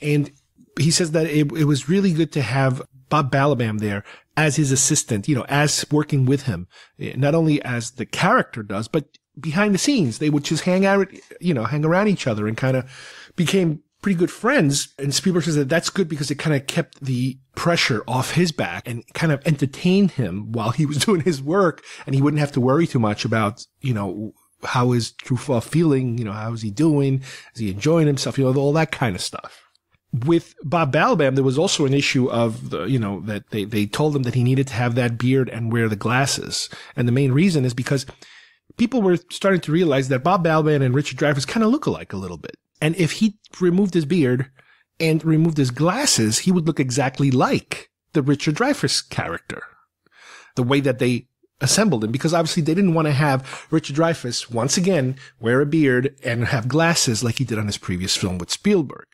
And he says that it was really good to have Bob Balaban there as his assistant, as working with him, not only as the character does, but behind the scenes. They would just hang around each other and kind of became pretty good friends. And Spielberg says that that's good because it kind of kept the pressure off his back and kind of entertained him while he was doing his work. And he wouldn't have to worry too much about, how is Truffaut feeling? How is he doing? Is he enjoying himself? All that kind of stuff. With Bob Balaban, there was also an issue of that they told him that he needed to have that beard and wear the glasses. And the main reason is because people were starting to realize that Bob Balaban and Richard Dreyfuss kind of look alike a little bit. And if he removed his beard and removed his glasses, he would look exactly like the Richard Dreyfuss character. The way that they assembled him, because obviously they didn't want to have Richard Dreyfuss once again wear a beard and have glasses like he did on his previous film with Spielberg.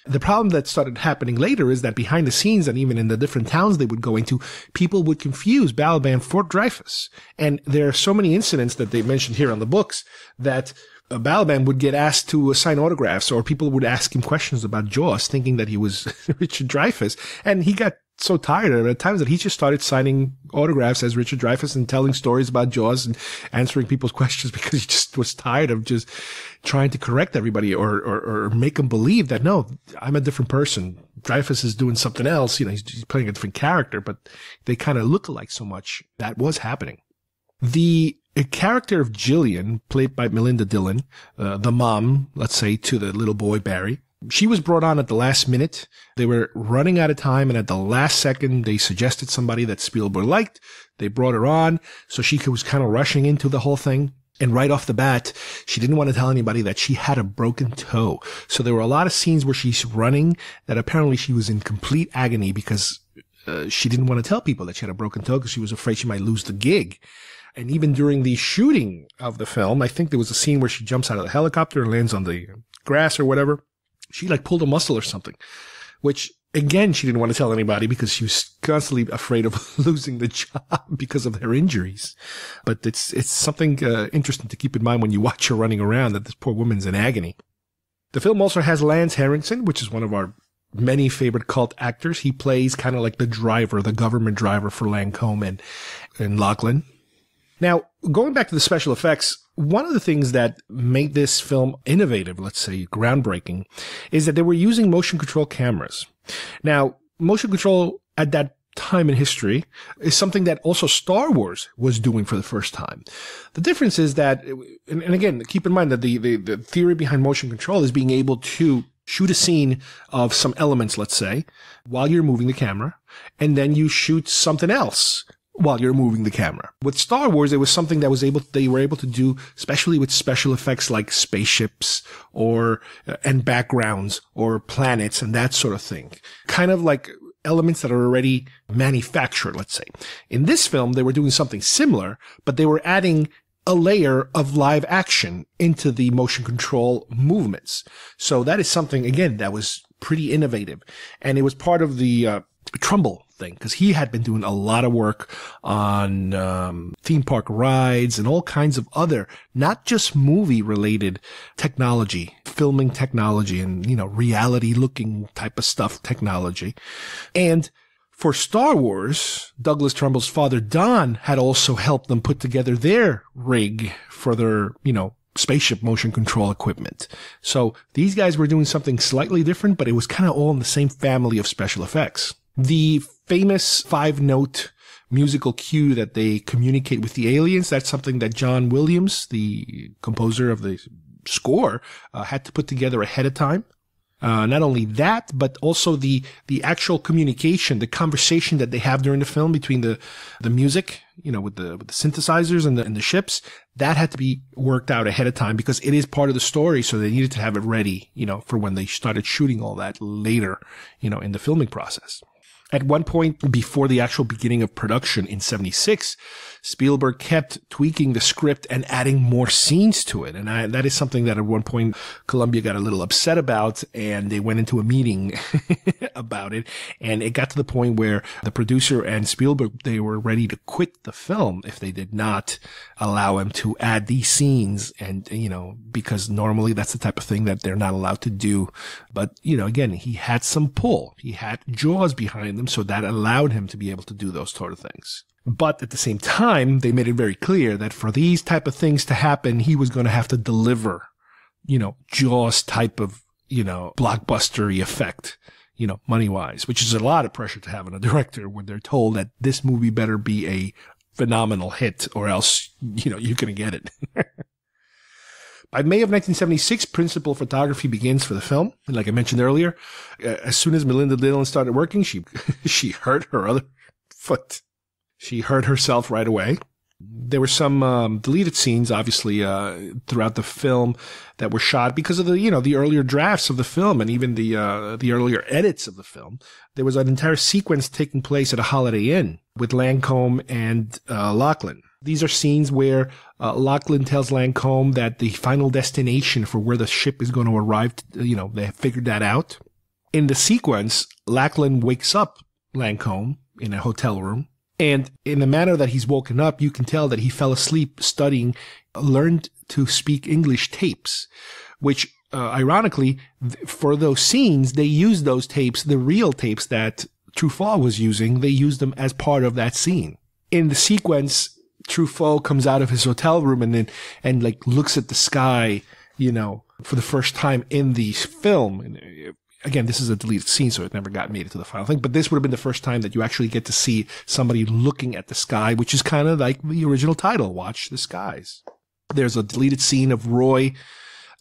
The problem that started happening later is that behind the scenes and even in the different towns they would go into, people would confuse Balaban for Dreyfuss. And there are so many incidents that they mentioned here on the books that Balaban would get asked to sign autographs, or people would ask him questions about Jaws thinking that he was Richard Dreyfuss. And he got so tired of it at times that he just started signing autographs as Richard Dreyfuss and telling stories about Jaws and answering people's questions because he just was tired of just trying to correct everybody or make them believe that, no, I'm a different person. Dreyfuss is doing something else. He's playing a different character, but they kind of look alike so much. That was happening. The character of Jillian, played by Melinda Dillon, the mom, let's say, to the little boy Barry, she was brought on at the last minute. They were running out of time, and at the last second, they suggested somebody that Spielberg liked. They brought her on, so she was kind of rushing into the whole thing. And right off the bat, she didn't want to tell anybody that she had a broken toe. So there were a lot of scenes where she's running that apparently she was in complete agony because she didn't want to tell people that she had a broken toe because she was afraid she might lose the gig. And even during the shooting of the film, I think there was a scene where she jumps out of the helicopter and lands on the grass or whatever. She pulled a muscle or something, which again, she didn't want to tell anybody because she was constantly afraid of losing the job because of her injuries. But it's something interesting to keep in mind when you watch her running around, that this poor woman's in agony. The film also has Lance Henriksen, which is one of our many favorite cult actors. He plays kind of like the driver, the government driver for Lancôme and Lachlan. Now, going back to the special effects, one of the things that made this film innovative, let's say groundbreaking, is that they were using motion control cameras. Now, motion control at that time in history is something that also Star Wars was doing for the first time. The difference is that, and again, keep in mind that the theory behind motion control is being able to shoot a scene of some elements, let's say, while you're moving the camera, and then you shoot something else while you're moving the camera. With Star Wars, it was something that they were able to do, especially with special effects like spaceships and backgrounds or planets and that sort of thing. Kind of like elements that are already manufactured, let's say. In this film, they were doing something similar, but they were adding a layer of live action into the motion control movements. So that is something, again, that was pretty innovative. And it was part of the Trumbull thing, because he had been doing a lot of work on theme park rides and all kinds of other, not just movie-related technology, filming technology and, reality-looking type of stuff technology. And for Star Wars, Douglas Trumbull's father, Don, had also helped them put together their rig for their, spaceship motion control equipment. So these guys were doing something slightly different, but it was kind of all in the same family of special effects. The famous 5-note musical cue that they communicate with the aliens, that's something that John Williams, the composer of the score, had to put together ahead of time. Not only that, but also the actual communication, the conversation that they have during the film between the music, with the synthesizers and the ships, that had to be worked out ahead of time because it is part of the story. So they needed to have it ready, for when they started shooting all that later, in the filming process. At one point before the actual beginning of production in 76, Spielberg kept tweaking the script and adding more scenes to it. And that is something that at one point Columbia got a little upset about, and they went into a meeting about it. And it got to the point where the producer and Spielberg, they were ready to quit the film if they did not allow him to add these scenes. And, because normally that's the type of thing that they're not allowed to do. But, again, he had some pull. He had jaws behind him, so that allowed him to be able to do those sort of things. But at the same time, they made it very clear that for these type of things to happen, he was going to have to deliver, Jaws type of, blockbustery effect, money-wise, which is a lot of pressure to have on a director when they're told that this movie better be a phenomenal hit or else, you're going to get it. By May of 1976, principal photography begins for the film. And like I mentioned earlier, as soon as Melinda Dillon started working, she hurt her other foot. She hurt herself right away. There were some deleted scenes, obviously, throughout the film that were shot because of the earlier drafts of the film and even the earlier edits of the film. There was an entire sequence taking place at a Holiday Inn with Lancome and Lachlan. These are scenes where Lachlan tells Lancome that the final destination for where the ship is going to arrive, they have figured that out. In the sequence, Lachlan wakes up Lancome in a hotel room. And in the manner that he's woken up, you can tell that he fell asleep studying, learned to speak English tapes, which, ironically, for those scenes, they used those tapes, the real tapes that Truffaut was using, they used them as part of that scene. In the sequence, Truffaut comes out of his hotel room and looks at the sky, for the first time in the film. And again, this is a deleted scene, so it never got made it to the final thing. But this would have been the first time that you actually get to see somebody looking at the sky, which is kind of like the original title, Watch the Skies. There's a deleted scene of Roy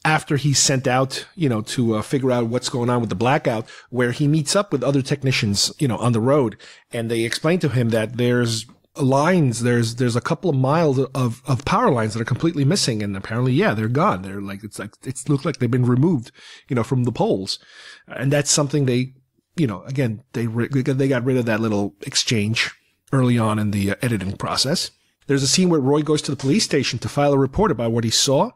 after he's sent out, to figure out what's going on with the blackout, where he meets up with other technicians, on the road. And they explain to him that there's lines, there's a couple of miles of power lines that are completely missing. And apparently, they're gone. It looks like they've been removed, from the poles. And that's something they, again, they got rid of that little exchange early on in the editing process. There's a scene where Roy goes to the police station to file a report about what he saw.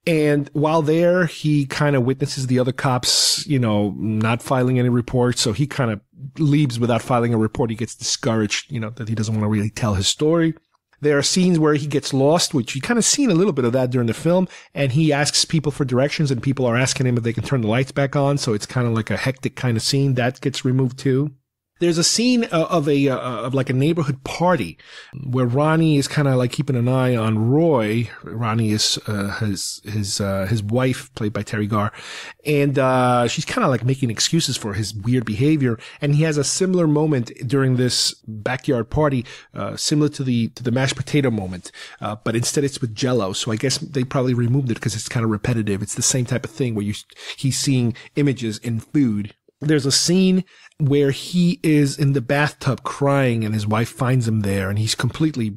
And while there, he kind of witnesses the other cops, not filing any reports. So he kind of leaves without filing a report. He gets discouraged, that he doesn't want to really tell his story. There are scenes where he gets lost, which you kind of seen a little bit of that during the film. And he asks people for directions and people are asking him if they can turn the lights back on. So it's kind of like a hectic kind of scene that gets removed too. There's a scene of like a neighborhood party where Ronnie is kind of like keeping an eye on Roy. Ronnie is his wife, played by Terry Garr, and she's kind of like making excuses for his weird behavior. And he has a similar moment during this backyard party, similar to the mashed potato moment, but instead it's with Jell-O. So I guess they probably removed it because it's kind of repetitive. It's the same type of thing where he's seeing images in food. There's a scene where he is in the bathtub crying and his wife finds him there and he's completely,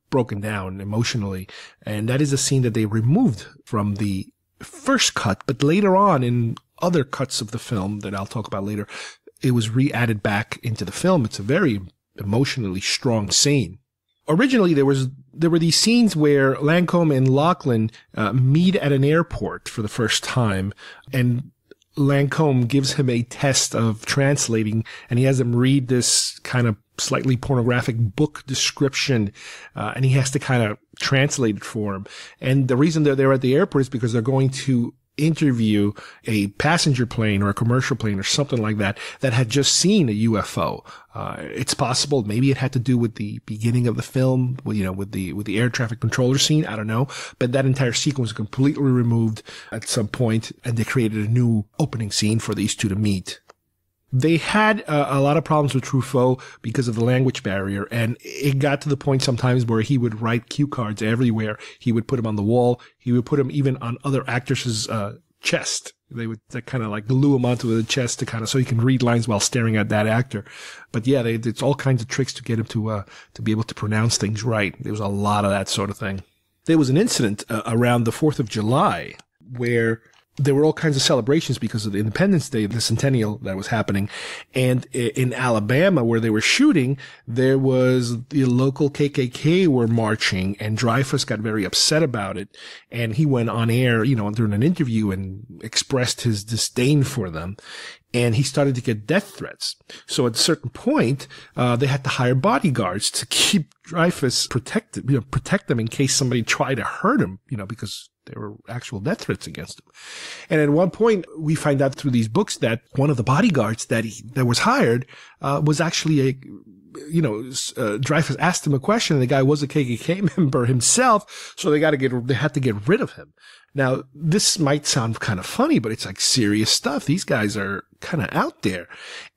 broken down emotionally. And that is a scene that they removed from the first cut, but later on in other cuts of the film that I'll talk about later, it was re-added back into the film. It's a very emotionally strong scene. Originally, there were these scenes where Lancome and Lachlan meet at an airport for the first time, and Lancome gives him a test of translating, and he has him read this kind of slightly pornographic book description, and he has to kind of translate it for him. And the reason they're there at the airport is because they're going to interview a passenger plane or a commercial plane or something like that had just seen a UFO. It's possible maybe it had to do with the beginning of the film, with the air traffic controller scene. I don't know, but that entire sequence was completely removed at some point, and they created a new opening scene for these two to meet. They had a lot of problems with Truffaut because of the language barrier, and it got to the point sometimes where he would write cue cards everywhere. He would put them on the wall. He would put them even on other actors' chest. They would kind of like glue them onto the chest to kind of so he can read lines while staring at that actor. But yeah, it's all kinds of tricks to get him to be able to pronounce things right. There was a lot of that sort of thing. There was an incident around the 4th of July where there were all kinds of celebrations because of the Independence Day, the centennial that was happening. And in Alabama, where they were shooting, there was the local KKK were marching, and Dreyfuss got very upset about it. And he went on air, during an interview and expressed his disdain for them. And he started to get death threats. So at a certain point, they had to hire bodyguards to keep Dreyfuss protected, protect them in case somebody tried to hurt him, because there were actual death threats against him. And at one point, we find out through these books that one of the bodyguards that was hired, was actually Dreyfuss asked him a question, and the guy was a KKK member himself, so they had to get rid of him. Now, this might sound kind of funny, but it's like serious stuff. These guys are kind of out there.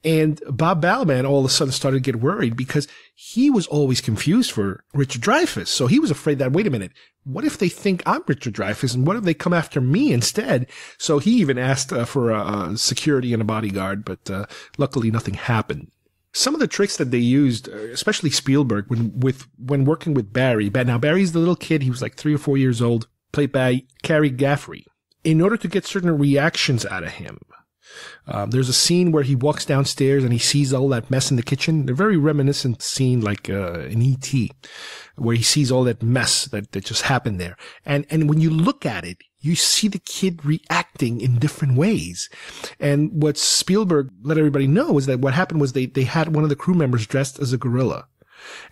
And Bob Balaban all of a sudden started to get worried because he was always confused for Richard Dreyfuss. So he was afraid that, wait a minute, what if they think I'm Richard Dreyfuss, and what if they come after me instead? So he even asked for security and a bodyguard, but luckily nothing happened. Some of the tricks that they used, especially Spielberg, when working with Barry. Now, Barry's the little kid. He was like 3 or 4 years old, played by Cary Gaffrey. In order to get certain reactions out of him, there's a scene where he walks downstairs and he sees all that mess in the kitchen. A very reminiscent scene like in E.T., where he sees all that mess that just happened there. And when you look at it, you see the kid reacting in different ways. And what Spielberg let everybody know is that what happened was they had one of the crew members dressed as a gorilla,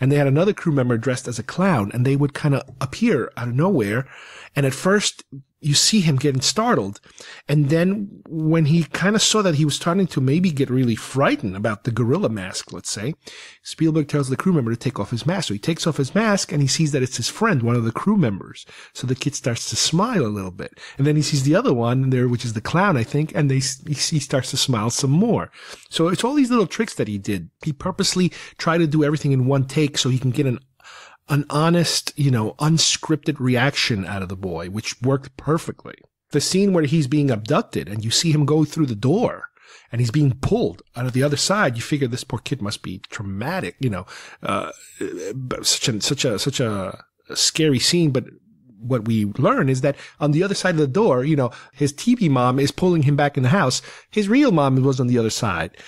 and they had another crew member dressed as a clown, and they would kind of appear out of nowhere. And at first, you see him getting startled. And then when he kind of saw that he was starting to maybe get really frightened about the gorilla mask, let's say, Spielberg tells the crew member to take off his mask. So he takes off his mask and he sees that it's his friend, one of the crew members. So the kid starts to smile a little bit. And then he sees the other one there, which is the clown, I think, and he starts to smile some more. So it's all these little tricks that he did. He purposely tried to do everything in one take so he can get an honest, unscripted reaction out of the boy, which worked perfectly. The scene where he's being abducted and you see him go through the door and he's being pulled out of the other side, you figure this poor kid must be traumatic, such a scary scene. But what we learn is that on the other side of the door, his TV mom is pulling him back in the house. His real mom was on the other side,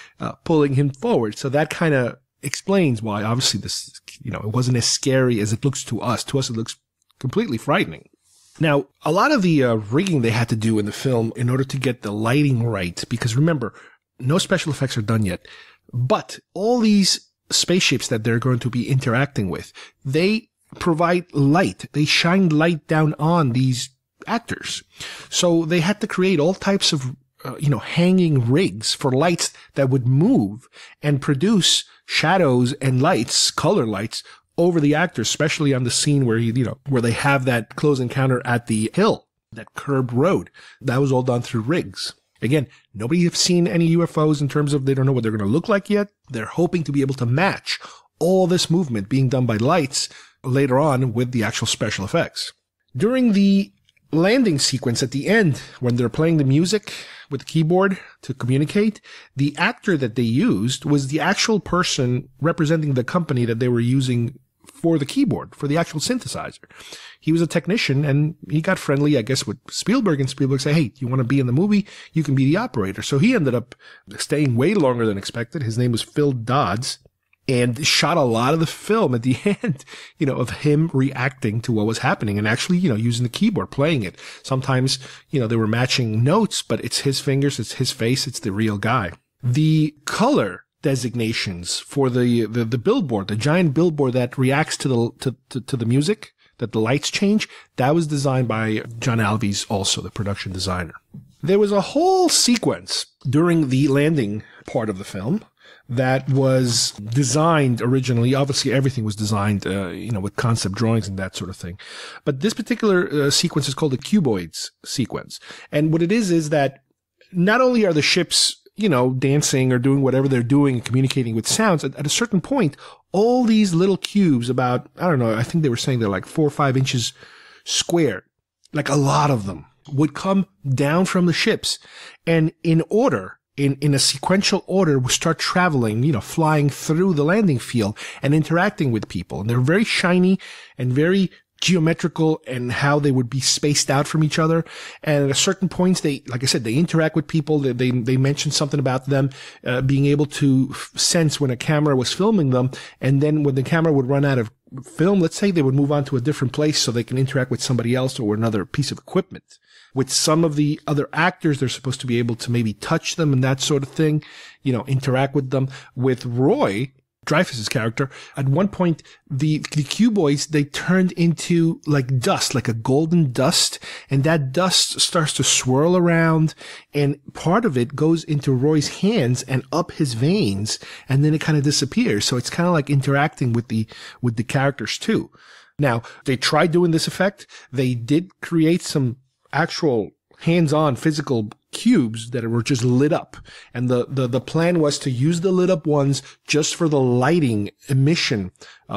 pulling him forward. So that kind of explains why obviously this, it wasn't as scary as it looks to us. To us, it looks completely frightening. Now, a lot of the rigging they had to do in the film in order to get the lighting right, because remember, no special effects are done yet, but all these spaceships that they're going to be interacting with, they provide light. They shine light down on these actors. So they had to create all types of hanging rigs for lights that would move and produce shadows and lights, color lights, over the actors, especially on the scene where where they have that close encounter at the hill, that curved road. That was all done through rigs. Again, nobody has seen any UFOs in terms of they don't know what they're going to look like yet. They're hoping to be able to match all this movement being done by lights later on with the actual special effects. During the landing sequence at the end, when they're playing the music with the keyboard to communicate, the actor that they used was the actual person representing the company that they were using for the keyboard, for the actual synthesizer. He was a technician, and he got friendly, I guess, with Spielberg, and Spielberg said, hey, you want to be in the movie? You can be the operator. So he ended up staying way longer than expected. His name was Phil Dodds, and shot a lot of the film at the end, of him reacting to what was happening and actually, using the keyboard, playing it. Sometimes, they were matching notes, but it's his fingers, it's his face, it's the real guy. The color designations for the billboard, the giant billboard that reacts to the music, that the lights change, that was designed by John Alves, also the production designer. There was a whole sequence during the landing part of the film that was designed originally. Obviously, everything was designed, with concept drawings and that sort of thing. But this particular sequence is called the cuboids sequence. And what it is that not only are the ships, dancing or doing whatever they're doing and communicating with sounds, at a certain point, all these little cubes about, I think they were saying they're like 4 or 5 inches square, like a lot of them, would come down from the ships and in a sequential order, would start traveling, flying through the landing field and interacting with people. And they're very shiny and very geometrical, and how they would be spaced out from each other. And at a certain point, they interact with people. They mentioned something about them being able to sense when a camera was filming them. And then when the camera would run out of film, let's say, they would move on to a different place so they can interact with somebody else or another piece of equipment. With some of the other actors, they're supposed to be able to maybe touch them and that sort of thing, interact with them. With Roy, Dreyfuss's character, at one point, the cuboids, they turned into like dust, like a golden dust, and that dust starts to swirl around, and part of it goes into Roy's hands and up his veins, and then it kind of disappears. So it's kind of like interacting with the characters too. Now, they tried doing this effect. They did create some actual hands-on physical cubes that were just lit up. And the plan was to use the lit up ones just for the lighting emission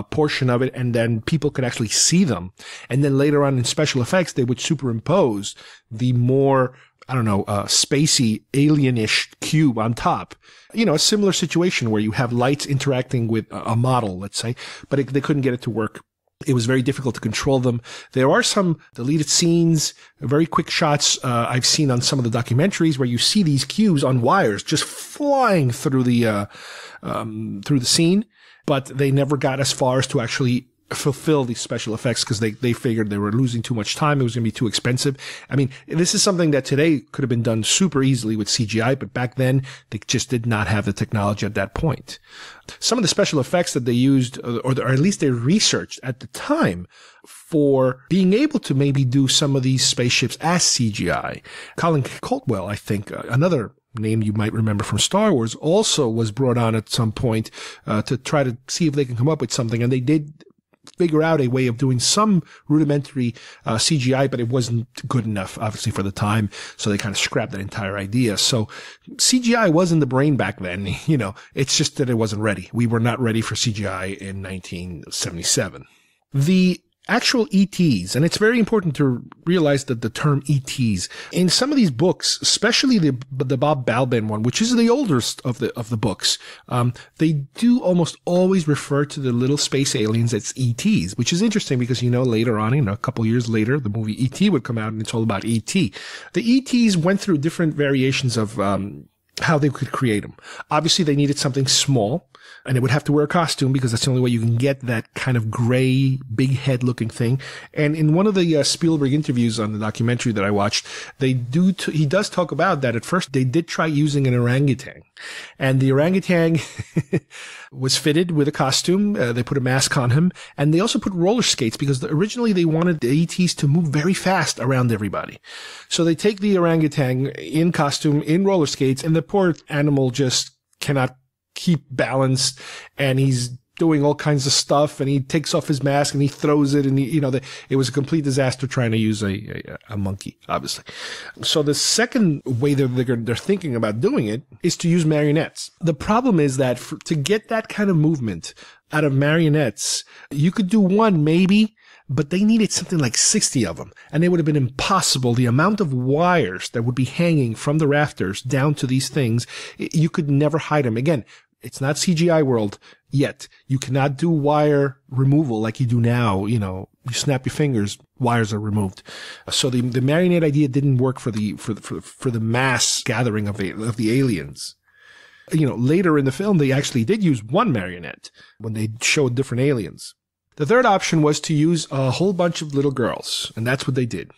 portion of it, and then people could actually see them. And then later on in special effects, they would superimpose the more, spacey, alienish cube on top. A similar situation where you have lights interacting with a model, let's say, but they couldn't get it to work. It was very difficult to control them. There are some deleted scenes, very quick shots I've seen on some of the documentaries where you see these cubes on wires just flying through the scene, but they never got as far as to actually fulfill these special effects because they figured they were losing too much time. It was going to be too expensive. I mean, this is something that today could have been done super easily with CGI, but back then they just did not have the technology at that point. Some of the special effects that they used, or at least they researched at the time for being able to maybe do some of these spaceships as CGI. Colin Coltwell, I think, another name you might remember from Star Wars, also was brought on at some point to try to see if they can come up with something, and they did figure out a way of doing some rudimentary CGI, but it wasn't good enough, obviously, for the time. So they kind of scrapped that entire idea. So CGI was in the brain back then. It's just that it wasn't ready. We were not ready for CGI in 1977. The actual ETs, and it's very important to realize that the term ETs in some of these books, especially the Bob Balbin one, which is the oldest of the books, they do almost always refer to the little space aliens as ETs, which is interesting because later on, a couple years later, the movie ET would come out and it's all about ET. The ETs went through different variations of how they could create them. Obviously, they needed something small. And it would have to wear a costume because that's the only way you can get that kind of gray, big head looking thing. And in one of the Spielberg interviews on the documentary that I watched, he does talk about that at first they did try using an orangutan. And the orangutan was fitted with a costume. They put a mask on him. And they also put roller skates because originally they wanted the ETs to move very fast around everybody. So they take the orangutan in costume, in roller skates, and the poor animal just cannot keep balanced, and he's doing all kinds of stuff, and he takes off his mask and he throws it, and it was a complete disaster trying to use a monkey, obviously. So the second way they're thinking about doing it is to use marionettes. The problem is that to get that kind of movement out of marionettes, you could do one maybe, but they needed something like 60 of them, and it would have been impossible. The amount of wires that would be hanging from the rafters down to these things, you could never hide them. Again, it's not CGI world yet. You cannot do wire removal like you do now. You snap your fingers, wires are removed. So the marionette idea didn't work for the mass gathering of the aliens. Later in the film, they actually did use one marionette when they showed different aliens. The third option was to use a whole bunch of little girls, and that's what they did.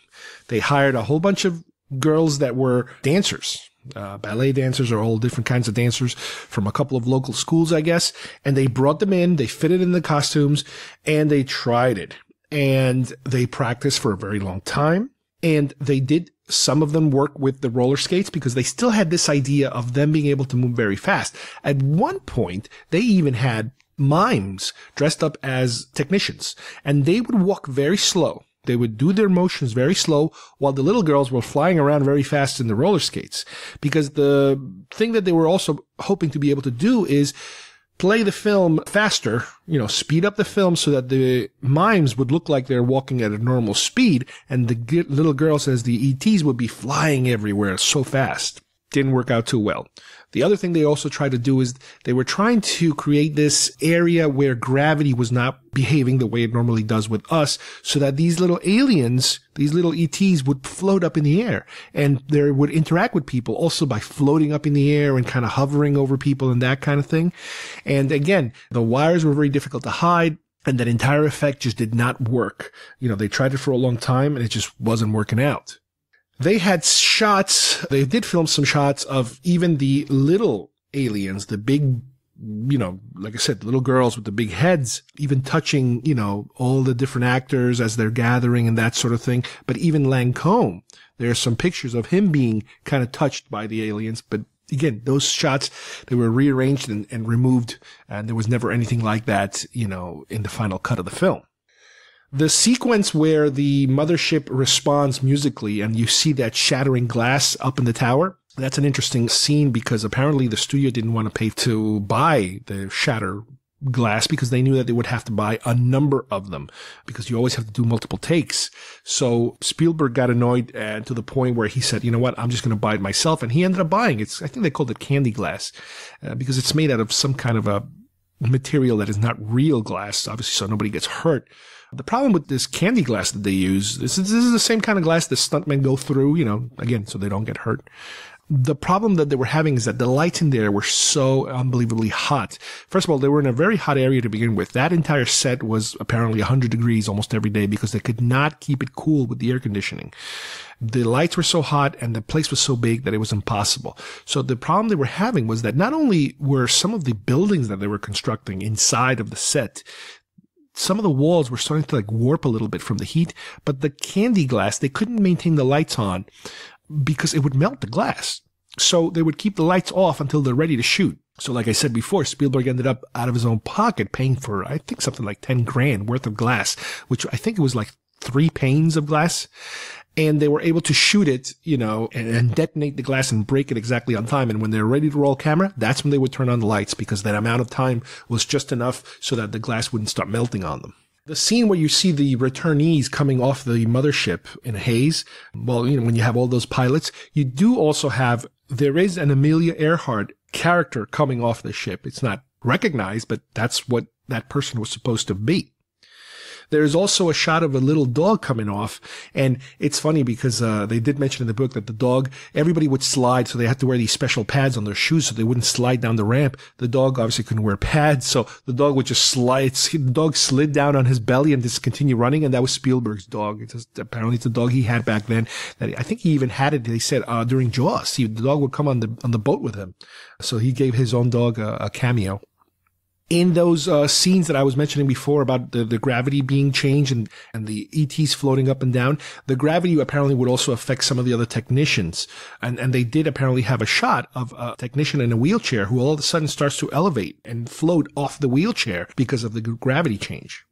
They hired a whole bunch of girls that were dancers. Ballet dancers or all different kinds of dancers from a couple of local schools, I guess. And they brought them in, they fitted in the costumes, and they tried it. And they practiced for a very long time. And they did, some of them work with the roller skates because they still had this idea of them being able to move very fast. At one point, they even had mimes dressed up as technicians, and they would walk very slow. They would do their motions very slow while the little girls were flying around very fast in the roller skates. Because the thing that they were also hoping to be able to do is play the film faster, speed up the film so that the mimes would look like they're walking at a normal speed, and the little girls as the ETs would be flying everywhere so fast. Didn't work out too well. The other thing they also tried to do is they were trying to create this area where gravity was not behaving the way it normally does with us, so that these little aliens, these little ETs would float up in the air, and they would interact with people also by floating up in the air and kind of hovering over people and that kind of thing. And again, the wires were very difficult to hide, and that entire effect just did not work. They tried it for a long time and it just wasn't working out. They had shots, they did film some shots of even the little aliens, the big, like I said, the little girls with the big heads, even touching, all the different actors as they're gathering and that sort of thing. But even Lancome, there are some pictures of him being kind of touched by the aliens. But again, those shots, they were rearranged and removed, and there was never anything like that, in the final cut of the film. The sequence where the mothership responds musically and you see that shattering glass up in the tower, that's an interesting scene because apparently the studio didn't want to pay to buy the shatter glass because they knew that they would have to buy a number of them because you always have to do multiple takes. So Spielberg got annoyed to the point where he said, you know what, I'm just going to buy it myself. And he ended up buying it. I think they called it candy glass because it's made out of some kind of a material that is not real glass, obviously, so nobody gets hurt. The problem with this candy glass that they use, this is the same kind of glass the stuntmen go through, again, so they don't get hurt. The problem that they were having is that the lights in there were so unbelievably hot. First of all, they were in a very hot area to begin with. That entire set was apparently 100 degrees almost every day because they could not keep it cool with the air conditioning. The lights were so hot and the place was so big that it was impossible. So the problem they were having was that not only were some of the buildings that they were constructing inside of the set, some of the walls were starting to warp a little bit from the heat, but the candy glass, they couldn't maintain the lights on because it would melt the glass. So they would keep the lights off until they're ready to shoot. So like I said before, Spielberg ended up out of his own pocket paying for, I think, something like 10 grand worth of glass, which I think it was like 3 panes of glass. And they were able to shoot it, and detonate the glass and break it exactly on time. And when they were ready to roll camera, that's when they would turn on the lights because that amount of time was just enough so that the glass wouldn't start melting on them. The scene where you see the returnees coming off the mothership in a haze, well, when you have all those pilots, you do also have, there is an Amelia Earhart character coming off the ship. It's not recognized, but that's what that person was supposed to be. There's also a shot of a little dog coming off. And it's funny because they did mention in the book that the dog, everybody would slide, so they had to wear these special pads on their shoes so they wouldn't slide down the ramp. The dog obviously couldn't wear pads, so the dog would just slide. The dog slid down on his belly and just continue running, and that was Spielberg's dog. Apparently it's a dog he had back then. That I think he even had it, they said, during Jaws. The dog would come on the boat with him. So he gave his own dog a cameo. In those scenes that I was mentioning before about the gravity being changed and the ETs floating up and down, the gravity apparently would also affect some of the other technicians. And they did apparently have a shot of a technician in a wheelchair who all of a sudden starts to elevate and float off the wheelchair because of the gravity change.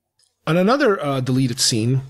On another deleted scene,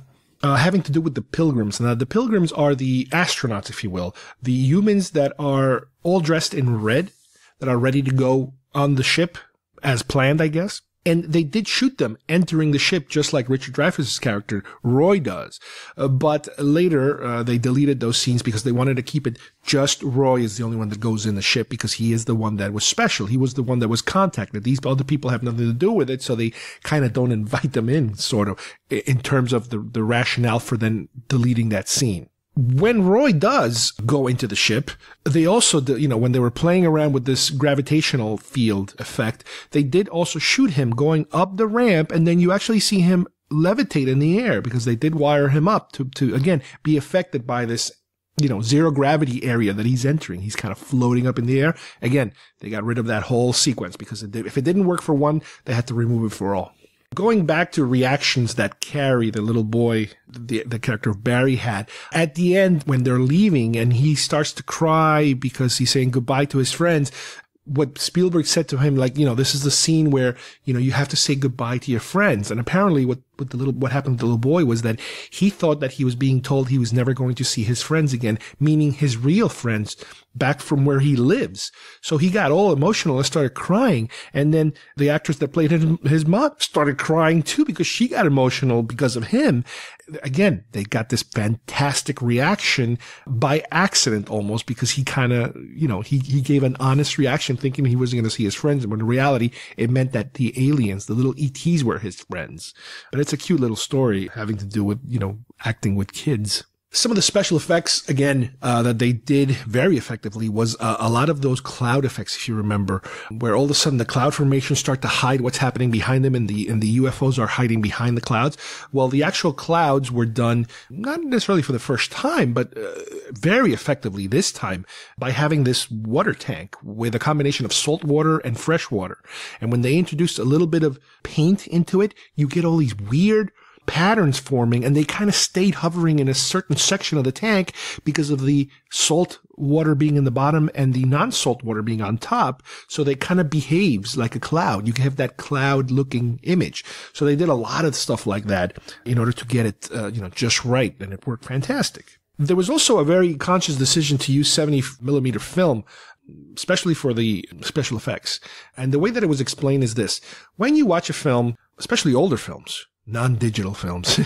having to do with the pilgrims. Now, the pilgrims are the astronauts, if you will, the humans that are all dressed in red, that are ready to go on the ship as planned, I guess. And they did shoot them entering the ship, just like Richard Dreyfuss's character, Roy, does. But later, they deleted those scenes because they wanted to keep it just Roy is the only one that goes in the ship because he is the one that was special. He was the one that was contacted. These other people have nothing to do with it, so they kind of don't invite them in, sort of, in terms of the rationale for then deleting that scene. When Roy does go into the ship, they also, when they were playing around with this gravitational field effect, they did also shoot him going up the ramp, and then you actually see him levitate in the air because they did wire him up to again, be affected by this, zero gravity area that he's entering. He's kind of floating up in the air. Again, they got rid of that whole sequence because if it didn't work for one, they had to remove it for all. Going back to reactions that Carrie, the little boy, the character of Barry, had at the end when they're leaving and he starts to cry because he's saying goodbye to his friends. What Spielberg said to him, this is the scene where, you have to say goodbye to your friends. And apparently what happened to the little boy was that he thought that he was being told he was never going to see his friends again, meaning his real friends back from where he lives. So he got all emotional and started crying. And then the actress that played his mom started crying too because she got emotional because of him. Again, they got this fantastic reaction by accident almost because he kind of, he gave an honest reaction thinking he wasn't going to see his friends. When in reality, it meant that the aliens, the little ETs were his friends. But it's a cute little story having to do with, acting with kids. Some of the special effects, again, that they did very effectively was a lot of those cloud effects, if you remember, where all of a sudden the cloud formations start to hide what's happening behind them and the UFOs are hiding behind the clouds. Well, the actual clouds were done not necessarily for the first time, but very effectively this time by having this water tank with a combination of salt water and fresh water. And when they introduced a little bit of paint into it, you get all these weird patterns forming, and they kind of stayed hovering in a certain section of the tank because of the salt water being in the bottom and the non-salt water being on top. So they kind of behaves like a cloud. You can have that cloud looking image. So they did a lot of stuff like that in order to get it, just right. And it worked fantastic. There was also a very conscious decision to use 70mm film, especially for the special effects. And the way that it was explained is this. When you watch a film, especially older films, non-digital films,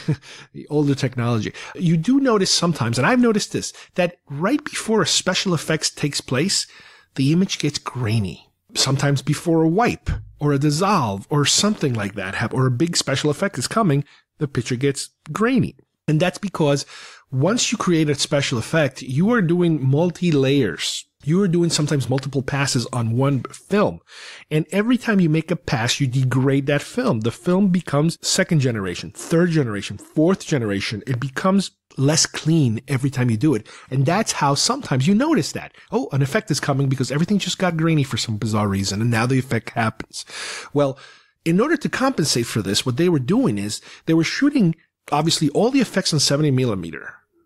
the older technology, you do notice sometimes, and I've noticed this, that right before a special effects takes place, the image gets grainy. Sometimes before a wipe or a dissolve or something like that, or a big special effect is coming, the picture gets grainy. And that's because once you create a special effect, you are doing multi-layers. You are doing sometimes multiple passes on one film. And every time you make a pass, you degrade that film. The film becomes second generation, third generation, fourth generation. It becomes less clean every time you do it. And that's how sometimes you notice that. Oh, an effect is coming because everything just got grainy for some bizarre reason. And now the effect happens. Well, in order to compensate for this, what they were doing is they were shooting obviously all the effects on 70mm,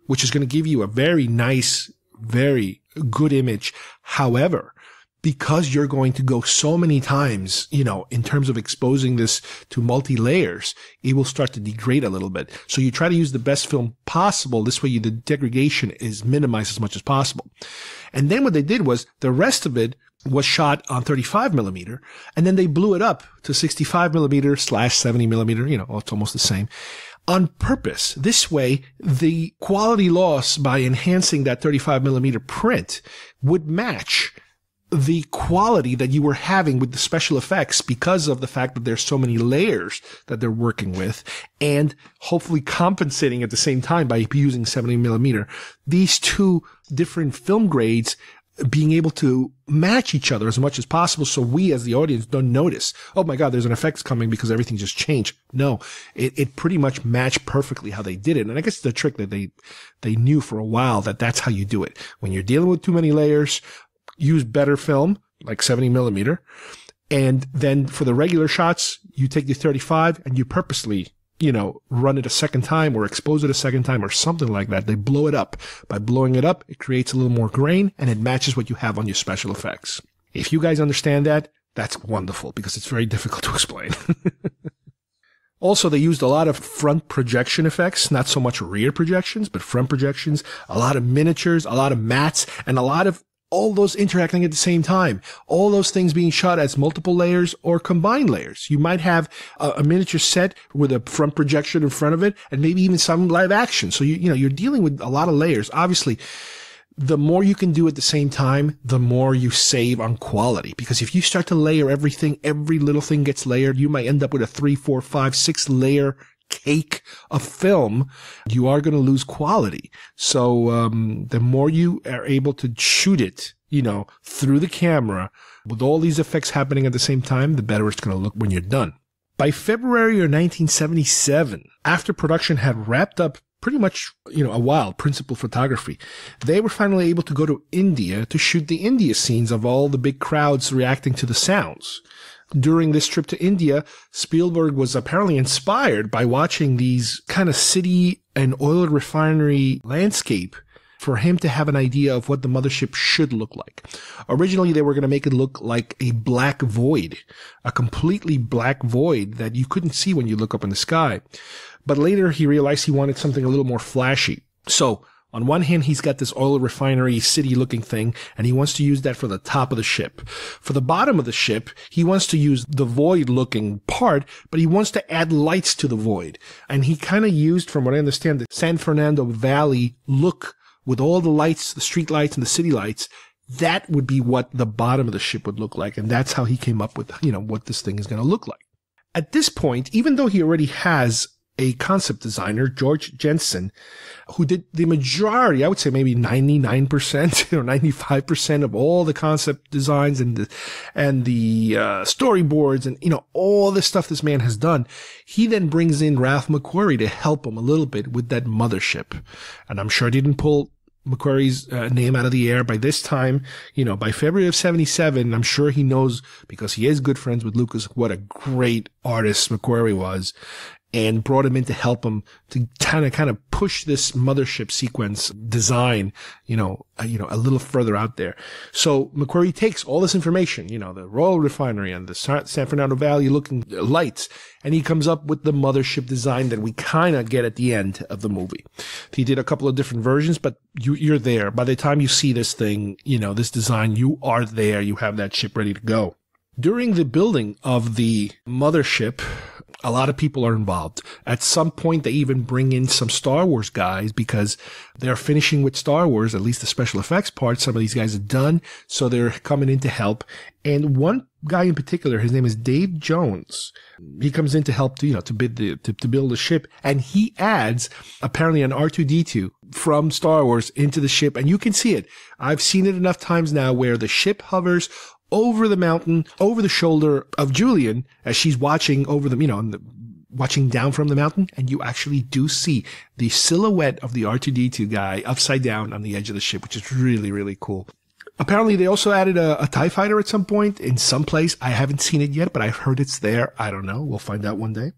which is going to give you a very nice, very good image. However, because you're going to go so many times, in terms of exposing this to multi-layers, it will start to degrade a little bit. So you try to use the best film possible. This way the degradation is minimized as much as possible. And then what they did was the rest of it was shot on 35mm, and then they blew it up to 65mm/70mm, it's almost the same. On purpose. This way, the quality loss by enhancing that 35mm print would match the quality that you were having with the special effects because of the fact that there's so many layers that they're working with, and hopefully compensating at the same time by using 70mm. These two different film grades being able to match each other as much as possible so we as the audience don't notice, oh my God, there's an effects coming because everything just changed. No, it pretty much matched perfectly how they did it. And I guess it's the trick that they knew for a while that that's how you do it. When you're dealing with too many layers, use better film, like 70mm. And then for the regular shots, you take the 35 and you purposely, run it a second time or expose it a second time or something like that. They blow it up. By blowing it up, it creates a little more grain and it matches what you have on your special effects. If you guys understand that, that's wonderful because it's very difficult to explain. Also, they used a lot of front projection effects, not so much rear projections, but front projections, a lot of miniatures, a lot of mats, and a lot of all those interacting at the same time. All those things being shot as multiple layers or combined layers. You might have a miniature set with a front projection in front of it and maybe even some live action. So you're dealing with a lot of layers. Obviously, the more you can do at the same time, the more you save on quality. Because if you start to layer everything, every little thing gets layered, you might end up with a 3, 4, 5, 6 layer cake of film. You are going to lose quality. So the more you are able to shoot it, through the camera with all these effects happening at the same time, the better it's going to look when you're done. By February of 1977, after production had wrapped up pretty much, a while, principal photography, they were finally able to go to India to shoot the India scenes of all the big crowds reacting to the sounds. During this trip to India, Spielberg was apparently inspired by watching these kind of city and oil refinery landscape for him to have an idea of what the mothership should look like. Originally, they were going to make it look like a black void, a completely black void that you couldn't see when you look up in the sky. But later, he realized he wanted something a little more flashy. So, on one hand, he's got this oil refinery city-looking thing, and he wants to use that for the top of the ship. For the bottom of the ship, he wants to use the void-looking part, but he wants to add lights to the void. And he kind of used, from what I understand, the San Fernando Valley look with all the lights, the street lights and the city lights. That would be what the bottom of the ship would look like. And that's how he came up with, what this thing is going to look like. At this point, even though he already has a concept designer, George Jensen, who did the majority, I would say maybe 99% or 95% of all the concept designs and the storyboards and, all the stuff this man has done. He then brings in Ralph McQuarrie to help him a little bit with that mothership. And I'm sure he didn't pull McQuarrie's name out of the air by this time. By February of 77, I'm sure he knows, because he is good friends with Lucas, what a great artist McQuarrie was, and brought him in to help him to kind of push this mothership sequence design, a little further out there. So McQuarrie takes all this information, the Royal Refinery and the San Fernando Valley looking lights, and he comes up with the mothership design that we kind of get at the end of the movie. He did a couple of different versions, but you're there. By the time you see this thing, this design, you are there. You have that ship ready to go. During the building of the mothership, a lot of people are involved. At some point, they even bring in some Star Wars guys because they're finishing with Star Wars, at least the special effects part. Some of these guys are done, so they're coming in to help. And one guy in particular, his name is Dave Jones. He comes in to help to build the ship, and he adds apparently an R2-D2 from Star Wars into the ship, and you can see it. I've seen it enough times now where the ship hovers over the mountain, over the shoulder of Julian as she's watching over the, watching down from the mountain, and you actually do see the silhouette of the R2-D2 guy upside down on the edge of the ship, which is really, really cool. Apparently, they also added a TIE fighter at some point in some place. I haven't seen it yet, but I've heard it's there. I don't know. We'll find out one day.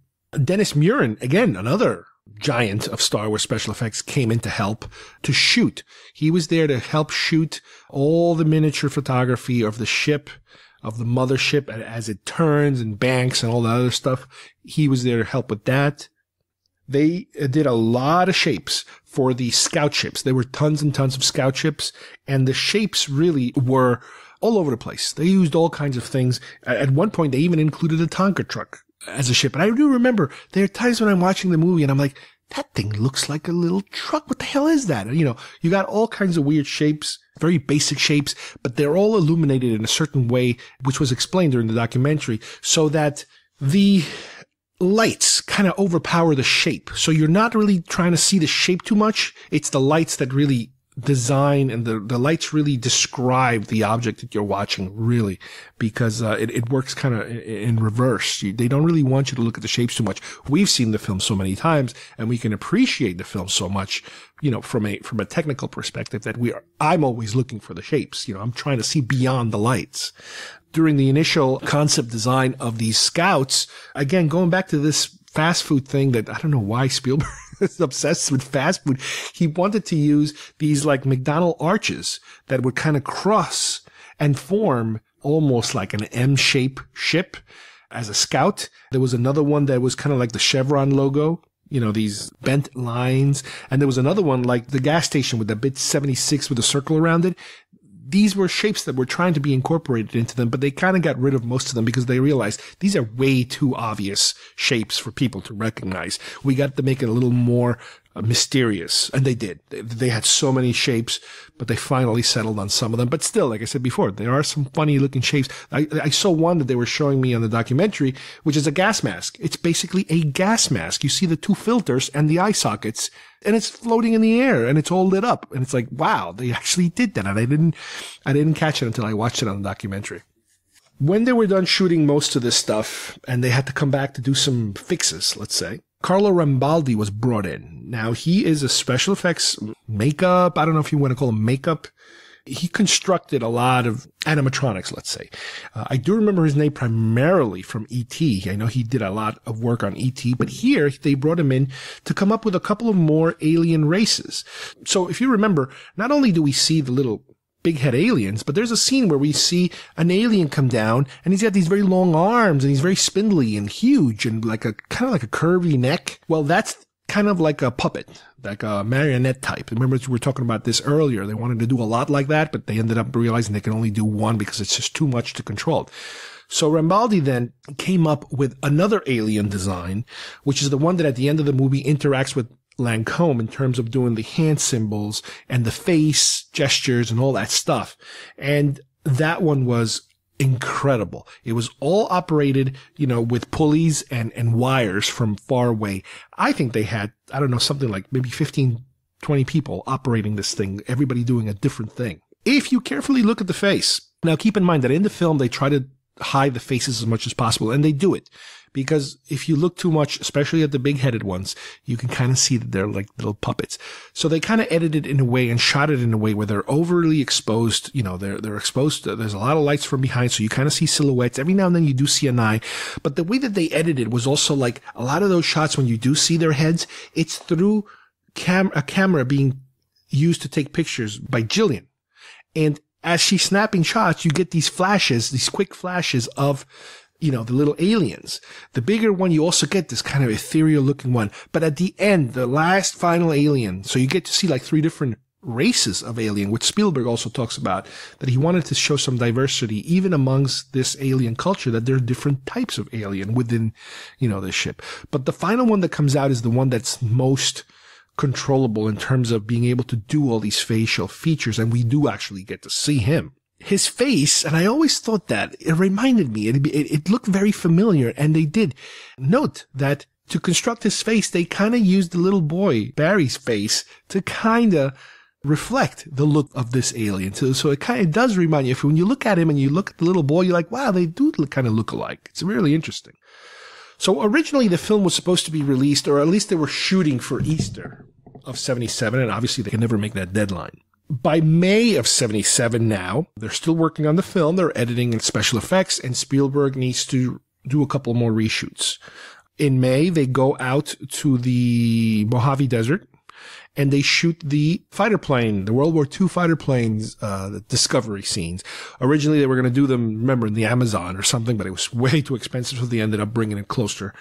Dennis Muren, again, another giant of Star Wars special effects, came in to help to shoot. He was there to help shoot all the miniature photography of the ship, of the mothership as it turns and banks and all the other stuff. He was there to help with that. They did a lot of shapes for the scout ships. There were tons and tons of scout ships, and the shapes really were all over the place. They used all kinds of things. At one point, they even included a Tonka truck as a ship. And I do remember there are times when I'm watching the movie and I'm like, that thing looks like a little truck. What the hell is that? And, you got all kinds of weird shapes, very basic shapes, but they're all illuminated in a certain way, which was explained during the documentary, so that the lights kind of overpower the shape. So you're not really trying to see the shape too much. It's the lights that really design, and the lights really describe the object that you're watching, really, because it works kind of in reverse. They don't really want you to look at the shapes too much. We've seen the film so many times, and we can appreciate the film so much, from a technical perspective, that I'm always looking for the shapes. I'm trying to see beyond the lights. During the initial concept design of these scouts, again, going back to this fast food thing that I don't know why Spielberg is obsessed with fast food. He wanted to use these like McDonald's arches that would kind of cross and form almost like an M-shaped ship as a scout. There was another one that was kind of like the Chevron logo, these bent lines. And there was another one like the gas station with the bit 76 with a circle around it. These were shapes that were trying to be incorporated into them, but they kind of got rid of most of them because they realized these are way too obvious shapes for people to recognize. We got to make it a little more mysterious, and they did. They had so many shapes, but they finally settled on some of them. But still, like I said before, there are some funny looking shapes. I saw one that they were showing me on the documentary, which is a gas mask. It's basically a gas mask. You see the two filters and the eye sockets, and it's floating in the air, and it's all lit up. And it's like, wow, they actually did that. And I didn't catch it until I watched it on the documentary. When they were done shooting most of this stuff, and they had to come back to do some fixes, let's say, Carlo Rambaldi was brought in. Now, he is a special effects makeup. I don't know if you want to call him makeup. He constructed a lot of animatronics, let's say. I do remember his name primarily from E.T. I know he did a lot of work on E.T., but here they brought him in to come up with a couple of more alien races. So if you remember, not only do we see the little big head aliens, but there's a scene where we see an alien come down, and he's got these very long arms, and he's very spindly and huge, and kind of like a curvy neck. Well, that's kind of like a puppet, like a marionette type. Remember, we were talking about this earlier. They wanted to do a lot like that, but they ended up realizing they can only do one because it's just too much to control. So Rambaldi then came up with another alien design, which is the one that at the end of the movie interacts with Lancome in terms of doing the hand symbols and the face gestures and all that stuff. And that one was incredible. It was all operated, with pulleys and wires from far away. I think they had, I don't know, something like maybe 15, 20 people operating this thing, everybody doing a different thing. If you carefully look at the face, now keep in mind that in the film, they try to hide the faces as much as possible, and they do it. Because if you look too much, especially at the big-headed ones, you can kind of see that they're like little puppets. So they kind of edited it in a way and shot it in a way where they're overly exposed. They're exposed. There's a lot of lights from behind, so you kind of see silhouettes. Every now and then you do see an eye. But the way that they edited was also like a lot of those shots when you do see their heads, it's through a camera being used to take pictures by Jillian. And as she's snapping shots, you get these flashes, these quick flashes of the little aliens. The bigger one, you also get this kind of ethereal looking one. But at the end, the last final alien, so you get to see like 3 different races of alien, which Spielberg also talks about, that he wanted to show some diversity even amongst this alien culture, that there are different types of alien within, this ship. But the final one that comes out is the one that's most controllable in terms of being able to do all these facial features. And we do actually get to see him. His face, and I always thought that, it reminded me, it looked very familiar, and they did. Note that to construct his face, they kind of used the little boy, Barry's face, to kind of reflect the look of this alien. So it kind of does remind you, when you look at him and you look at the little boy, you're like, wow, they do kind of look alike. It's really interesting. So originally the film was supposed to be released, or at least they were shooting for Easter of 77, and obviously they could never make that deadline. By May of 77 now, they're still working on the film. They're editing and special effects, and Spielberg needs to do a couple more reshoots. In May, they go out to the Mojave Desert, and they shoot the fighter plane, the World War II fighter planes, the discovery scenes. Originally, they were going to do them, remember, in the Amazon or something, but it was way too expensive, so they ended up bringing it closer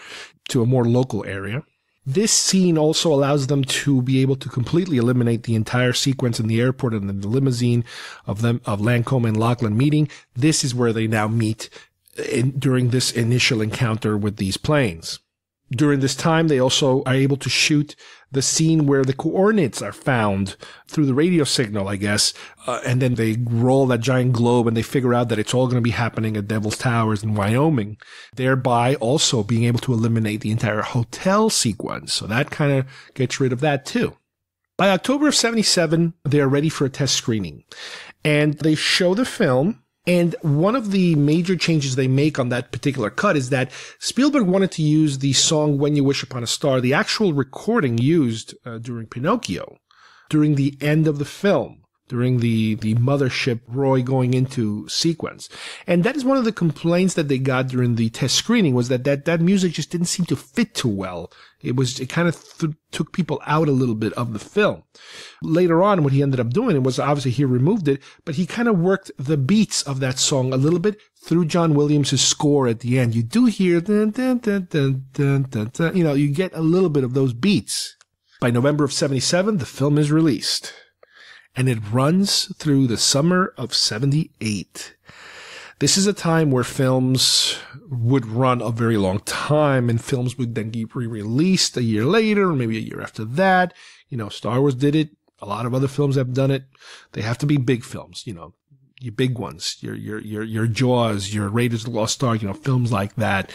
to a more local area. This scene also allows them to be able to completely eliminate the entire sequence in the airport and in the limousine of Lancome and Lachlan meeting. This is where they now meet during this initial encounter with these planes. During this time, they also are able to shoot the scene where the coordinates are found through the radio signal, I guess. And then they roll that giant globe and they figure out that it's all going to be happening at Devil's Towers in Wyoming, thereby also being able to eliminate the entire hotel sequence. So that kind of gets rid of that too. By October of 77, they are ready for a test screening and they show the film. And one of the major changes they make on that particular cut is that Spielberg wanted to use the song When You Wish Upon a Star, the actual recording used during Pinocchio, during the end of the film, during the mothership Roy going into sequence. And that is one of the complaints that they got during the test screening, was that music just didn't seem to fit too well. It kind of took people out a little bit of the film. Later on, what he ended up doing was obviously he removed it, but he kind of worked the beats of that song a little bit through John Williams' score at the end. You do hear, dun, dun, dun, dun, dun, dun, dun, you get a little bit of those beats. By November of 77, the film is released. And it runs through the summer of 78. This is a time where films would run a very long time, and films would then get re-released a year later, or maybe a year after that. Star Wars did it. A lot of other films have done it. They have to be big films, your big ones, your Jaws, your Raiders of the Lost Ark, films like that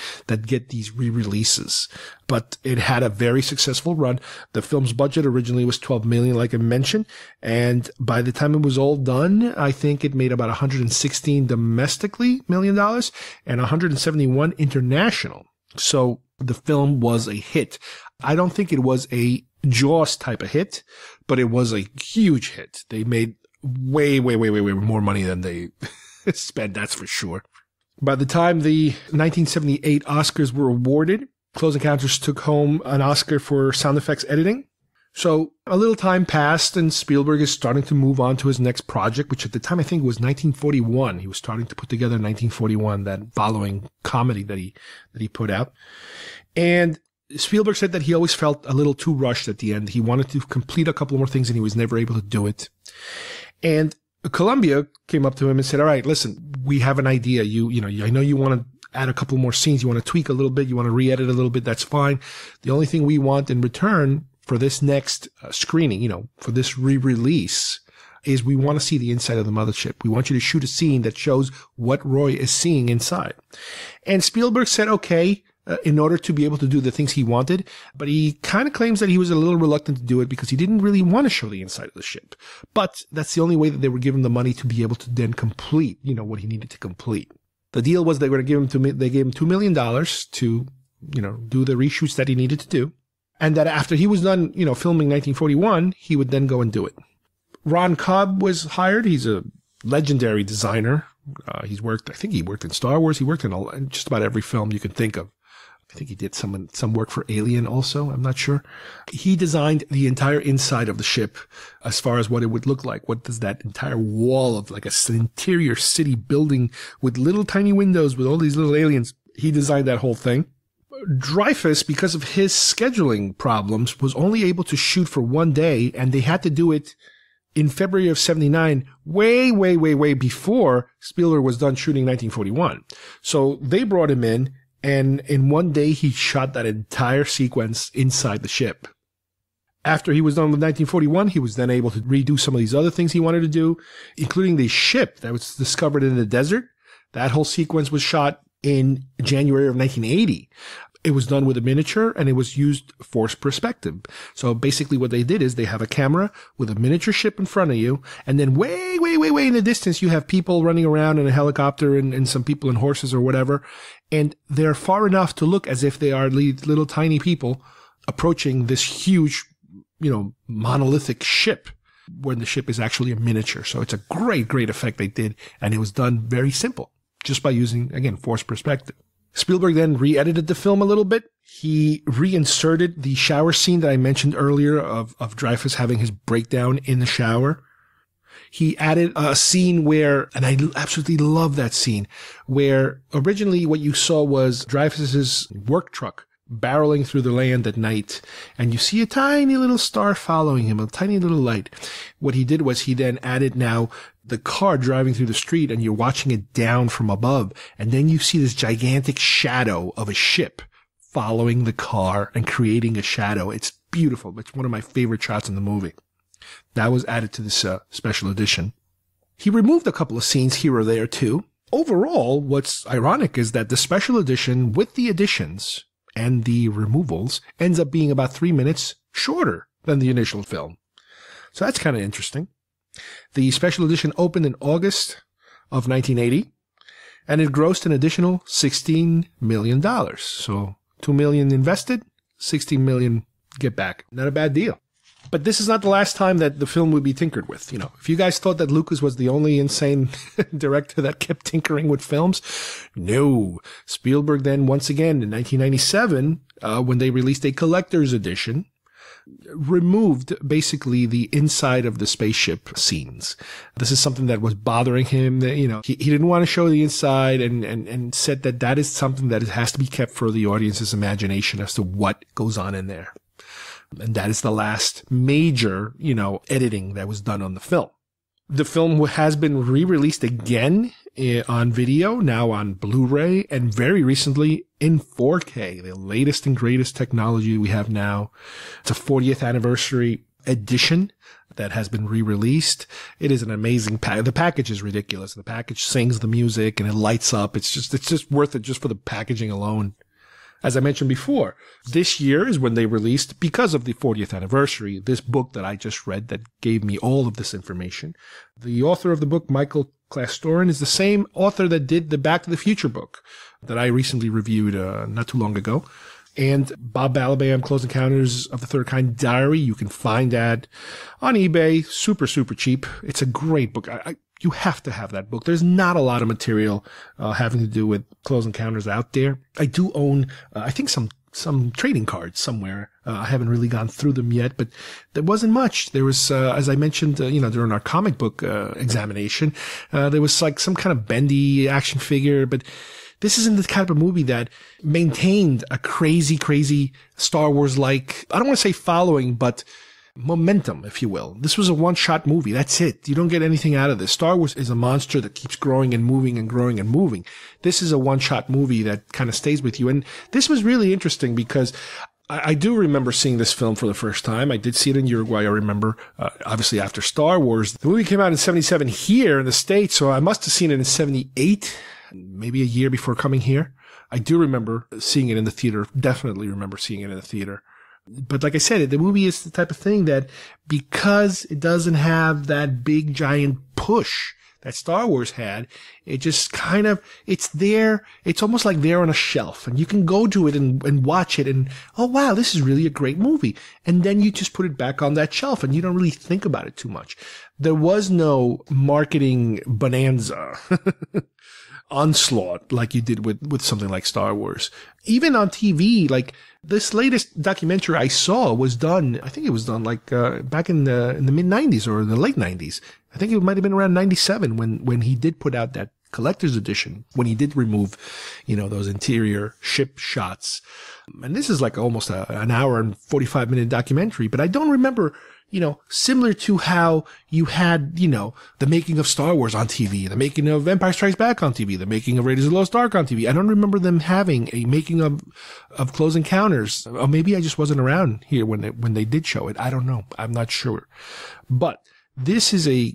get these re-releases. But it had a very successful run. The film's budget originally was $12 million, like I mentioned. And by the time it was all done, I think it made about $116 domestically million and $171 international. So the film was a hit. I don't think it was a Jaws type of hit, but it was a huge hit. They made way more money than they spent, that's for sure. By the time the 1978 Oscars were awarded, Close Encounters took home an Oscar for sound effects editing. So a little time passed and Spielberg is starting to move on to his next project, which at the time I think was 1941. He was starting to put together 1941, that following comedy that he put out. And Spielberg said that he always felt a little too rushed at the end. He wanted to complete a couple more things and he was never able to do it. And Columbia came up to him and said, all right, listen, we have an idea. I know you want to add a couple more scenes. You want to tweak a little bit. You want to re-edit a little bit. That's fine. The only thing we want in return for this next screening, for this re-release, is we want to see the inside of the mothership. We want you to shoot a scene that shows what Roy is seeing inside. And Spielberg said, okay, in order to be able to do the things he wanted, but he kind of claims that he was a little reluctant to do it because he didn't really want to show the inside of the ship. But that's the only way that they were given the money to be able to then complete, what he needed to complete. The deal was they gave him $2 million to, do the reshoots that he needed to do. And that after he was done, filming 1941, he would then go and do it. Ron Cobb was hired. He's a legendary designer. I think he worked in Star Wars. He worked in just about every film you can think of. I think he did some work for Alien also. I'm not sure. He designed the entire inside of the ship as far as what it would look like. What does that entire wall of like an interior city building with little tiny windows with all these little aliens? He designed that whole thing. Dreyfuss, because of his scheduling problems, was only able to shoot for one day, and they had to do it in February of 79, way before Spielberg was done shooting 1941. So they brought him in, and in one day he shot that entire sequence inside the ship. After he was done with 1941, he was then able to redo some of these other things he wanted to do, including the ship that was discovered in the desert. That whole sequence was shot in January of 1980. It was done with a miniature and it was used forced perspective. So basically what they did is they have a camera with a miniature ship in front of you, and then way in the distance you have people running around in a helicopter and some people in horses or whatever. And they're far enough to look as if they are little tiny people approaching this huge, monolithic ship when the ship is actually a miniature. So it's a great effect they did, and it was done very simple just by using, again, forced perspective. Spielberg then re-edited the film a little bit. He reinserted the shower scene that I mentioned earlier of Dreyfuss having his breakdown in the shower. He added a scene where, and I absolutely love that scene, where originally what you saw was Dreyfuss's work truck barreling through the land at night, and you see a tiny little star following him, a tiny little light. What he did was he then added now the car driving through the street, and you're watching it down from above, and then you see this gigantic shadow of a ship following the car and creating a shadow. It's beautiful. It's one of my favorite shots in the movie. That was added to this special edition. He removed a couple of scenes here or there too. Overall, what's ironic is that the special edition with the additions and the removals ends up being about 3 minutes shorter than the initial film. So that's kind of interesting. The special edition opened in August of 1980, and it grossed an additional $16 million. So $2 million invested, $16 million get back. Not a bad deal. But this is not the last time that the film would be tinkered with. You know, if you guys thought that Lucas was the only insane director that kept tinkering with films, no. Spielberg then, once again, in 1997, when they released a collector's edition, removed basically the inside of the spaceship scenes. This is something that was bothering him. That, you know, he didn't want to show the inside and said that is something that has to be kept for the audience's imagination as to what goes on in there. And that is the last major, editing that was done on the film. The film has been re-released again on video, now on Blu-ray, and very recently in 4K, the latest and greatest technology we have now. It's a 40th anniversary edition that has been re-released. It is an amazing package. The package is ridiculous. The package sings the music and it lights up. It's just worth it just for the packaging alone. As I mentioned before, this year is when they released, because of the 40th anniversary, this book that I just read that gave me all of this information. The author of the book, Michael Klastorin, is the same author that did the Back to the Future book that I recently reviewed not too long ago. And Bob Balaban, Close Encounters of the Third Kind Diary, you can find that on eBay, super, super cheap. It's a great book. You have to have that book. There's not a lot of material having to do with Close Encounters out there. I do own, I think some trading cards somewhere. I haven't really gone through them yet, but there wasn't much. There was, as I mentioned, during our comic book examination, there was like some kind of bendy action figure, but this isn't the type of movie that maintained a crazy, crazy Star Wars-like, I don't want to say following, but momentum, if you will. This was a one-shot movie. That's it. You don't get anything out of this. Star Wars is a monster that keeps growing and moving and growing and moving. This is a one-shot movie that kind of stays with you. And this was really interesting because I do remember seeing this film for the first time. I did see it in Uruguay, I remember, obviously after Star Wars. The movie came out in 77 here in the States, so I must have seen it in 78, maybe a year before coming here. I do remember seeing it in the theater. Definitely remember seeing it in the theater. But like I said, the movie is the type of thing that, because it doesn't have that big giant push that Star Wars had, it just kind of, it's there, it's almost like there on a shelf, and you can go to it and watch it and, oh wow, this is really a great movie. And then you just put it back on that shelf and you don't really think about it too much. There was no marketing bonanza. Onslaught like you did with something like Star Wars. Even on TV, like this latest documentary I saw was done, I think it was done like back in the mid-90s or the late 90s. I think it might have been around 97 when he did put out that collector's edition, when he did remove, those interior ship shots. And this is like almost an hour and 45-minute documentary, but I don't remember, similar to how you had, the making of Star Wars on TV, the making of Empire Strikes Back on TV, the making of Raiders of the Lost Ark on TV. I don't remember them having a making of Close Encounters. Or maybe I just wasn't around here when they did show it. I don't know. I'm not sure. But this is a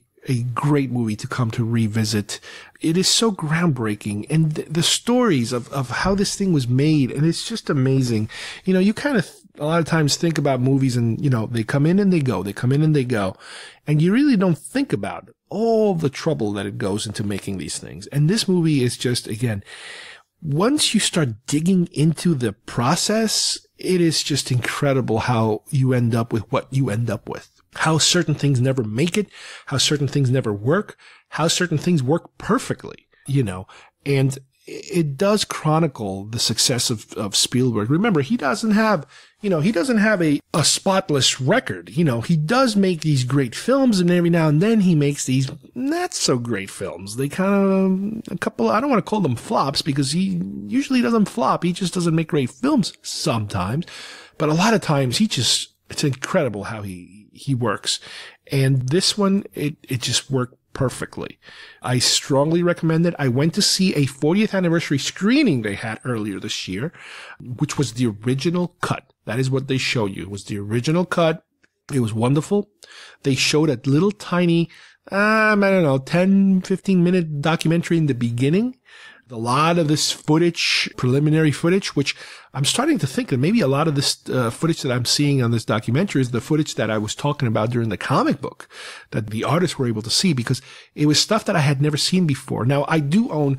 great movie to come to revisit. It is so groundbreaking, and the stories of how this thing was made, and it's just amazing. You kind of a lot of times think about movies and, they come in and they go, they come in and they go, and you really don't think about all the trouble that it goes into making these things. And this movie is just, again, once you start digging into the process, it is just incredible how you end up with what you end up with. How certain things never make it, how certain things never work, how certain things work perfectly, and it does chronicle the success of Spielberg. Remember, he doesn't have a spotless record. He does make these great films, and every now and then he makes these not so great films. They kind of, a couple, I don't want to call them flops because he usually doesn't flop. He just doesn't make great films sometimes. But a lot of times it's incredible how he works. And this one, it just worked perfectly. I strongly recommend it. I went to see a 40th anniversary screening they had earlier this year, which was the original cut. That is what they show you. It was the original cut. It was wonderful. They showed a little tiny, 10, 15 minute documentary in the beginning. A lot of this footage, preliminary footage, which I'm starting to think that maybe a lot of this footage that I'm seeing on this documentary is the footage that I was talking about during the comic book that the artists were able to see, because it was stuff that I had never seen before. Now, I do own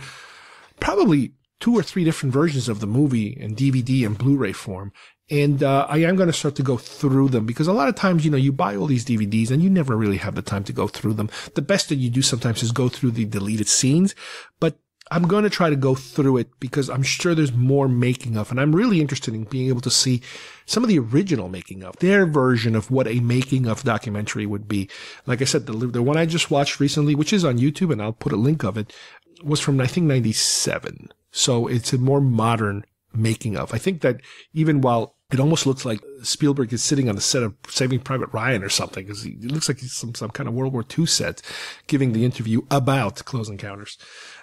probably 2 or 3 different versions of the movie in DVD and Blu-ray form. And I am going to start to go through them, because a lot of times, you buy all these DVDs and you never really have the time to go through them. The best that you do sometimes is go through the deleted scenes, but I'm going to try to go through it because I'm sure there's more making of, and I'm really interested in being able to see some of the original making of, their version of what a making of documentary would be. Like I said, the one I just watched recently, which is on YouTube, and I'll put a link of it, was from, I think, 97. So it's a more modern making of. I think that even while it almost looks like Spielberg is sitting on the set of Saving Private Ryan or something, because it looks like he's some kind of World War II set giving the interview about Close Encounters.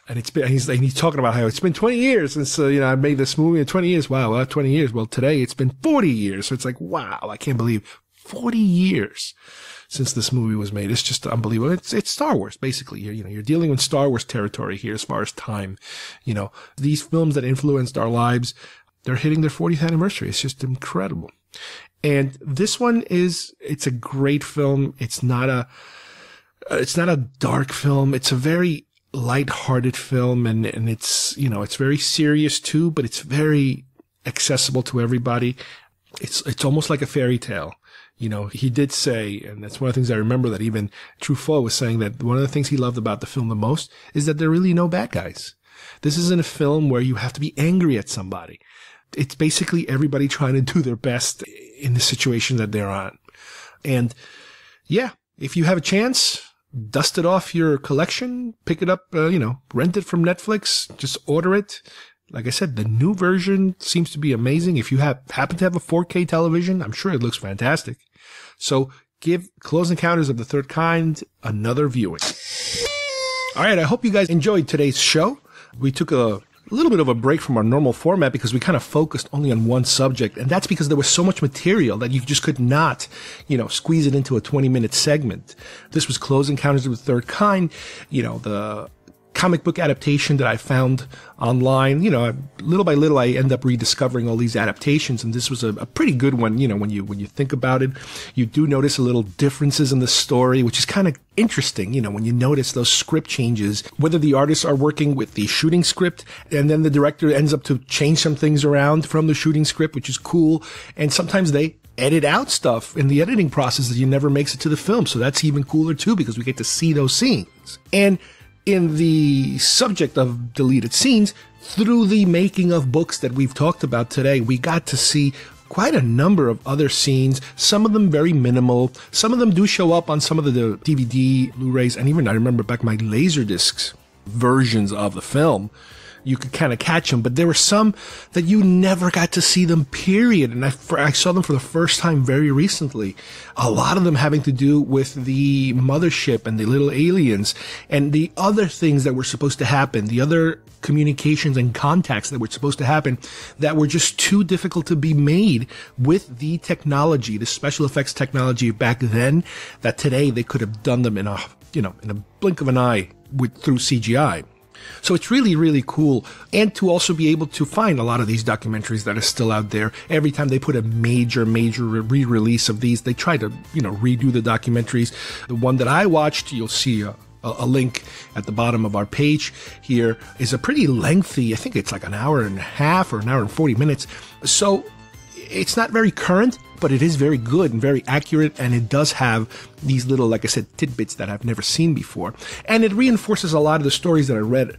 And he's talking about how it's been 20 years since, I made this movie in 20 years. Wow, 20 years. Well, today it's been 40 years. So it's like, wow, I can't believe 40 years since this movie was made. It's just unbelievable. It's Star Wars, basically. You're dealing with Star Wars territory here as far as time. These films that influenced our lives, they're hitting their 40th anniversary. It's just incredible. And this one it's a great film. It's not a dark film. It's a very light-hearted film, and it's, it's very serious too, but it's very accessible to everybody. It's almost like a fairy tale. He did say, and that's one of the things I remember, that even Truffaut was saying that one of the things he loved about the film the most is that there are really no bad guys. This isn't a film where you have to be angry at somebody. It's basically everybody trying to do their best in the situation that they're on. And yeah, if you have a chance, dust it off your collection, pick it up, rent it from Netflix, just order it. Like I said, the new version seems to be amazing. If you happen to have a 4K television, I'm sure it looks fantastic. So give Close Encounters of the Third Kind another viewing. All right, I hope you guys enjoyed today's show. We took a little bit of a break from our normal format because we kind of focused only on one subject, and that's because there was so much material that you just could not, squeeze it into a 20-minute segment. This was Close Encounters of the Third Kind, the comic book adaptation that I found online. Little by little, I end up rediscovering all these adaptations, and this was a pretty good one. When you think about it, you do notice a little differences in the story, which is kind of interesting, when you notice those script changes, whether the artists are working with the shooting script and then the director ends up to change some things around from the shooting script, which is cool. And sometimes they edit out stuff in the editing process that never makes it to the film. So that's even cooler too, because we get to see those scenes. And in the subject of deleted scenes, through the making of books that we've talked about today, we got to see quite a number of other scenes, some of them very minimal. Some of them do show up on some of the DVD, Blu-rays, and even I remember back my Laserdiscs versions of the film. You could kind of catch them, but there were some that you never got to see them, period. And I saw them for the first time very recently. A lot of them having to do with the mothership and the little aliens and the other things that were supposed to happen, the other communications and contacts that were supposed to happen that were just too difficult to be made with the technology, the special effects technology back then, that today they could have done them in a blink of an eye through CGI. So it's really, really cool. And to also be able to find a lot of these documentaries that are still out there. Every time they put a major re-release of these, they try to, redo the documentaries. The one that I watched, you'll see a link at the bottom of our page here, is a pretty lengthy, I think it's like an hour and a half or an hour and 40 minutes. So it's not very current, but it is very good and very accurate, and it does have these little, like I said, tidbits that I've never seen before. And it reinforces a lot of the stories that I read,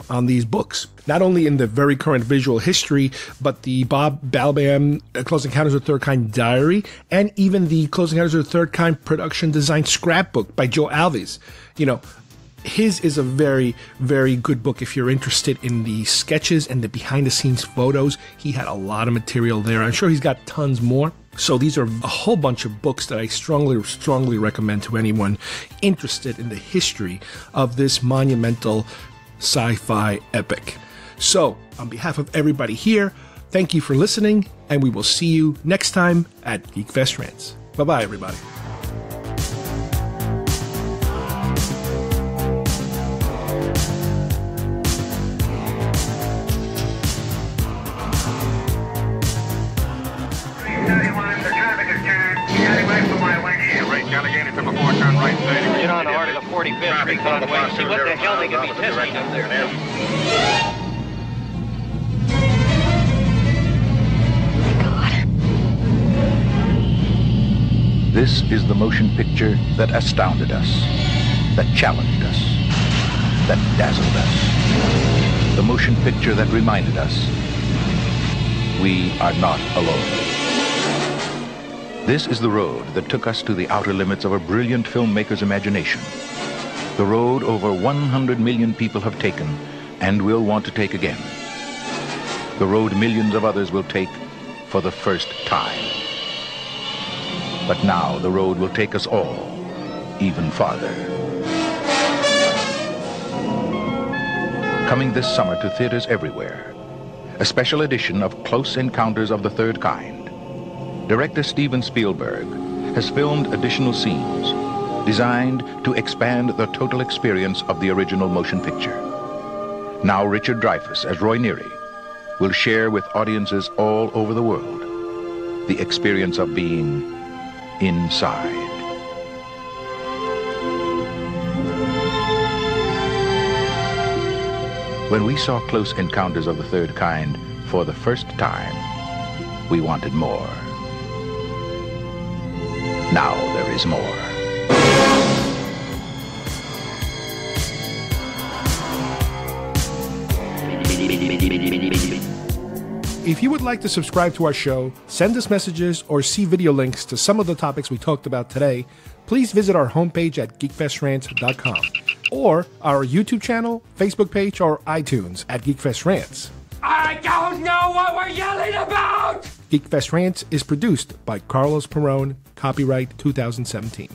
on these books. Not only in the very current visual history, but the Bob Balaban Close Encounters of the Third Kind Diary, and even the Close Encounters of the Third Kind Production Design Scrapbook by Joe Alves. His is a very, very good book if you're interested in the sketches and the behind-the-scenes photos. He had a lot of material there. I'm sure he's got tons more. So these are a whole bunch of books that I strongly recommend to anyone interested in the history of this monumental sci-fi epic. So, on behalf of everybody here, thank you for listening, and we will see you next time at GeekFest Rants. Bye-bye, everybody. Get on over to the 45th Recon Wing. See what the hell they could be testing up there now. This is the motion picture that astounded us, that challenged us, that dazzled us. The motion picture that reminded us we are not alone. This is the road that took us to the outer limits of a brilliant filmmaker's imagination. The road over 100 million people have taken and will want to take again. The road millions of others will take for the first time. But now the road will take us all even farther. Coming this summer to theaters everywhere, a special edition of Close Encounters of the Third Kind. Director Steven Spielberg has filmed additional scenes designed to expand the total experience of the original motion picture. Now Richard Dreyfuss as Roy Neary will share with audiences all over the world the experience of being inside. When we saw Close Encounters of the Third Kind for the first time, we wanted more. Now there is more. If you would like to subscribe to our show, send us messages, or see video links to some of the topics we talked about today, please visit our homepage at geekfestrants.com or our YouTube channel, Facebook page, or iTunes at GeekFest Rants. I don't know what we're yelling about! GeekFest Rants is produced by Carlos Perón, copyright 2017.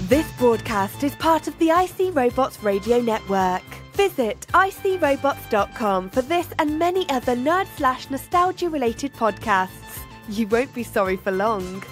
This broadcast is part of the IC Robots Radio Network. Visit icrobots.com for this and many other nerd/nostalgia related podcasts. You won't be sorry for long.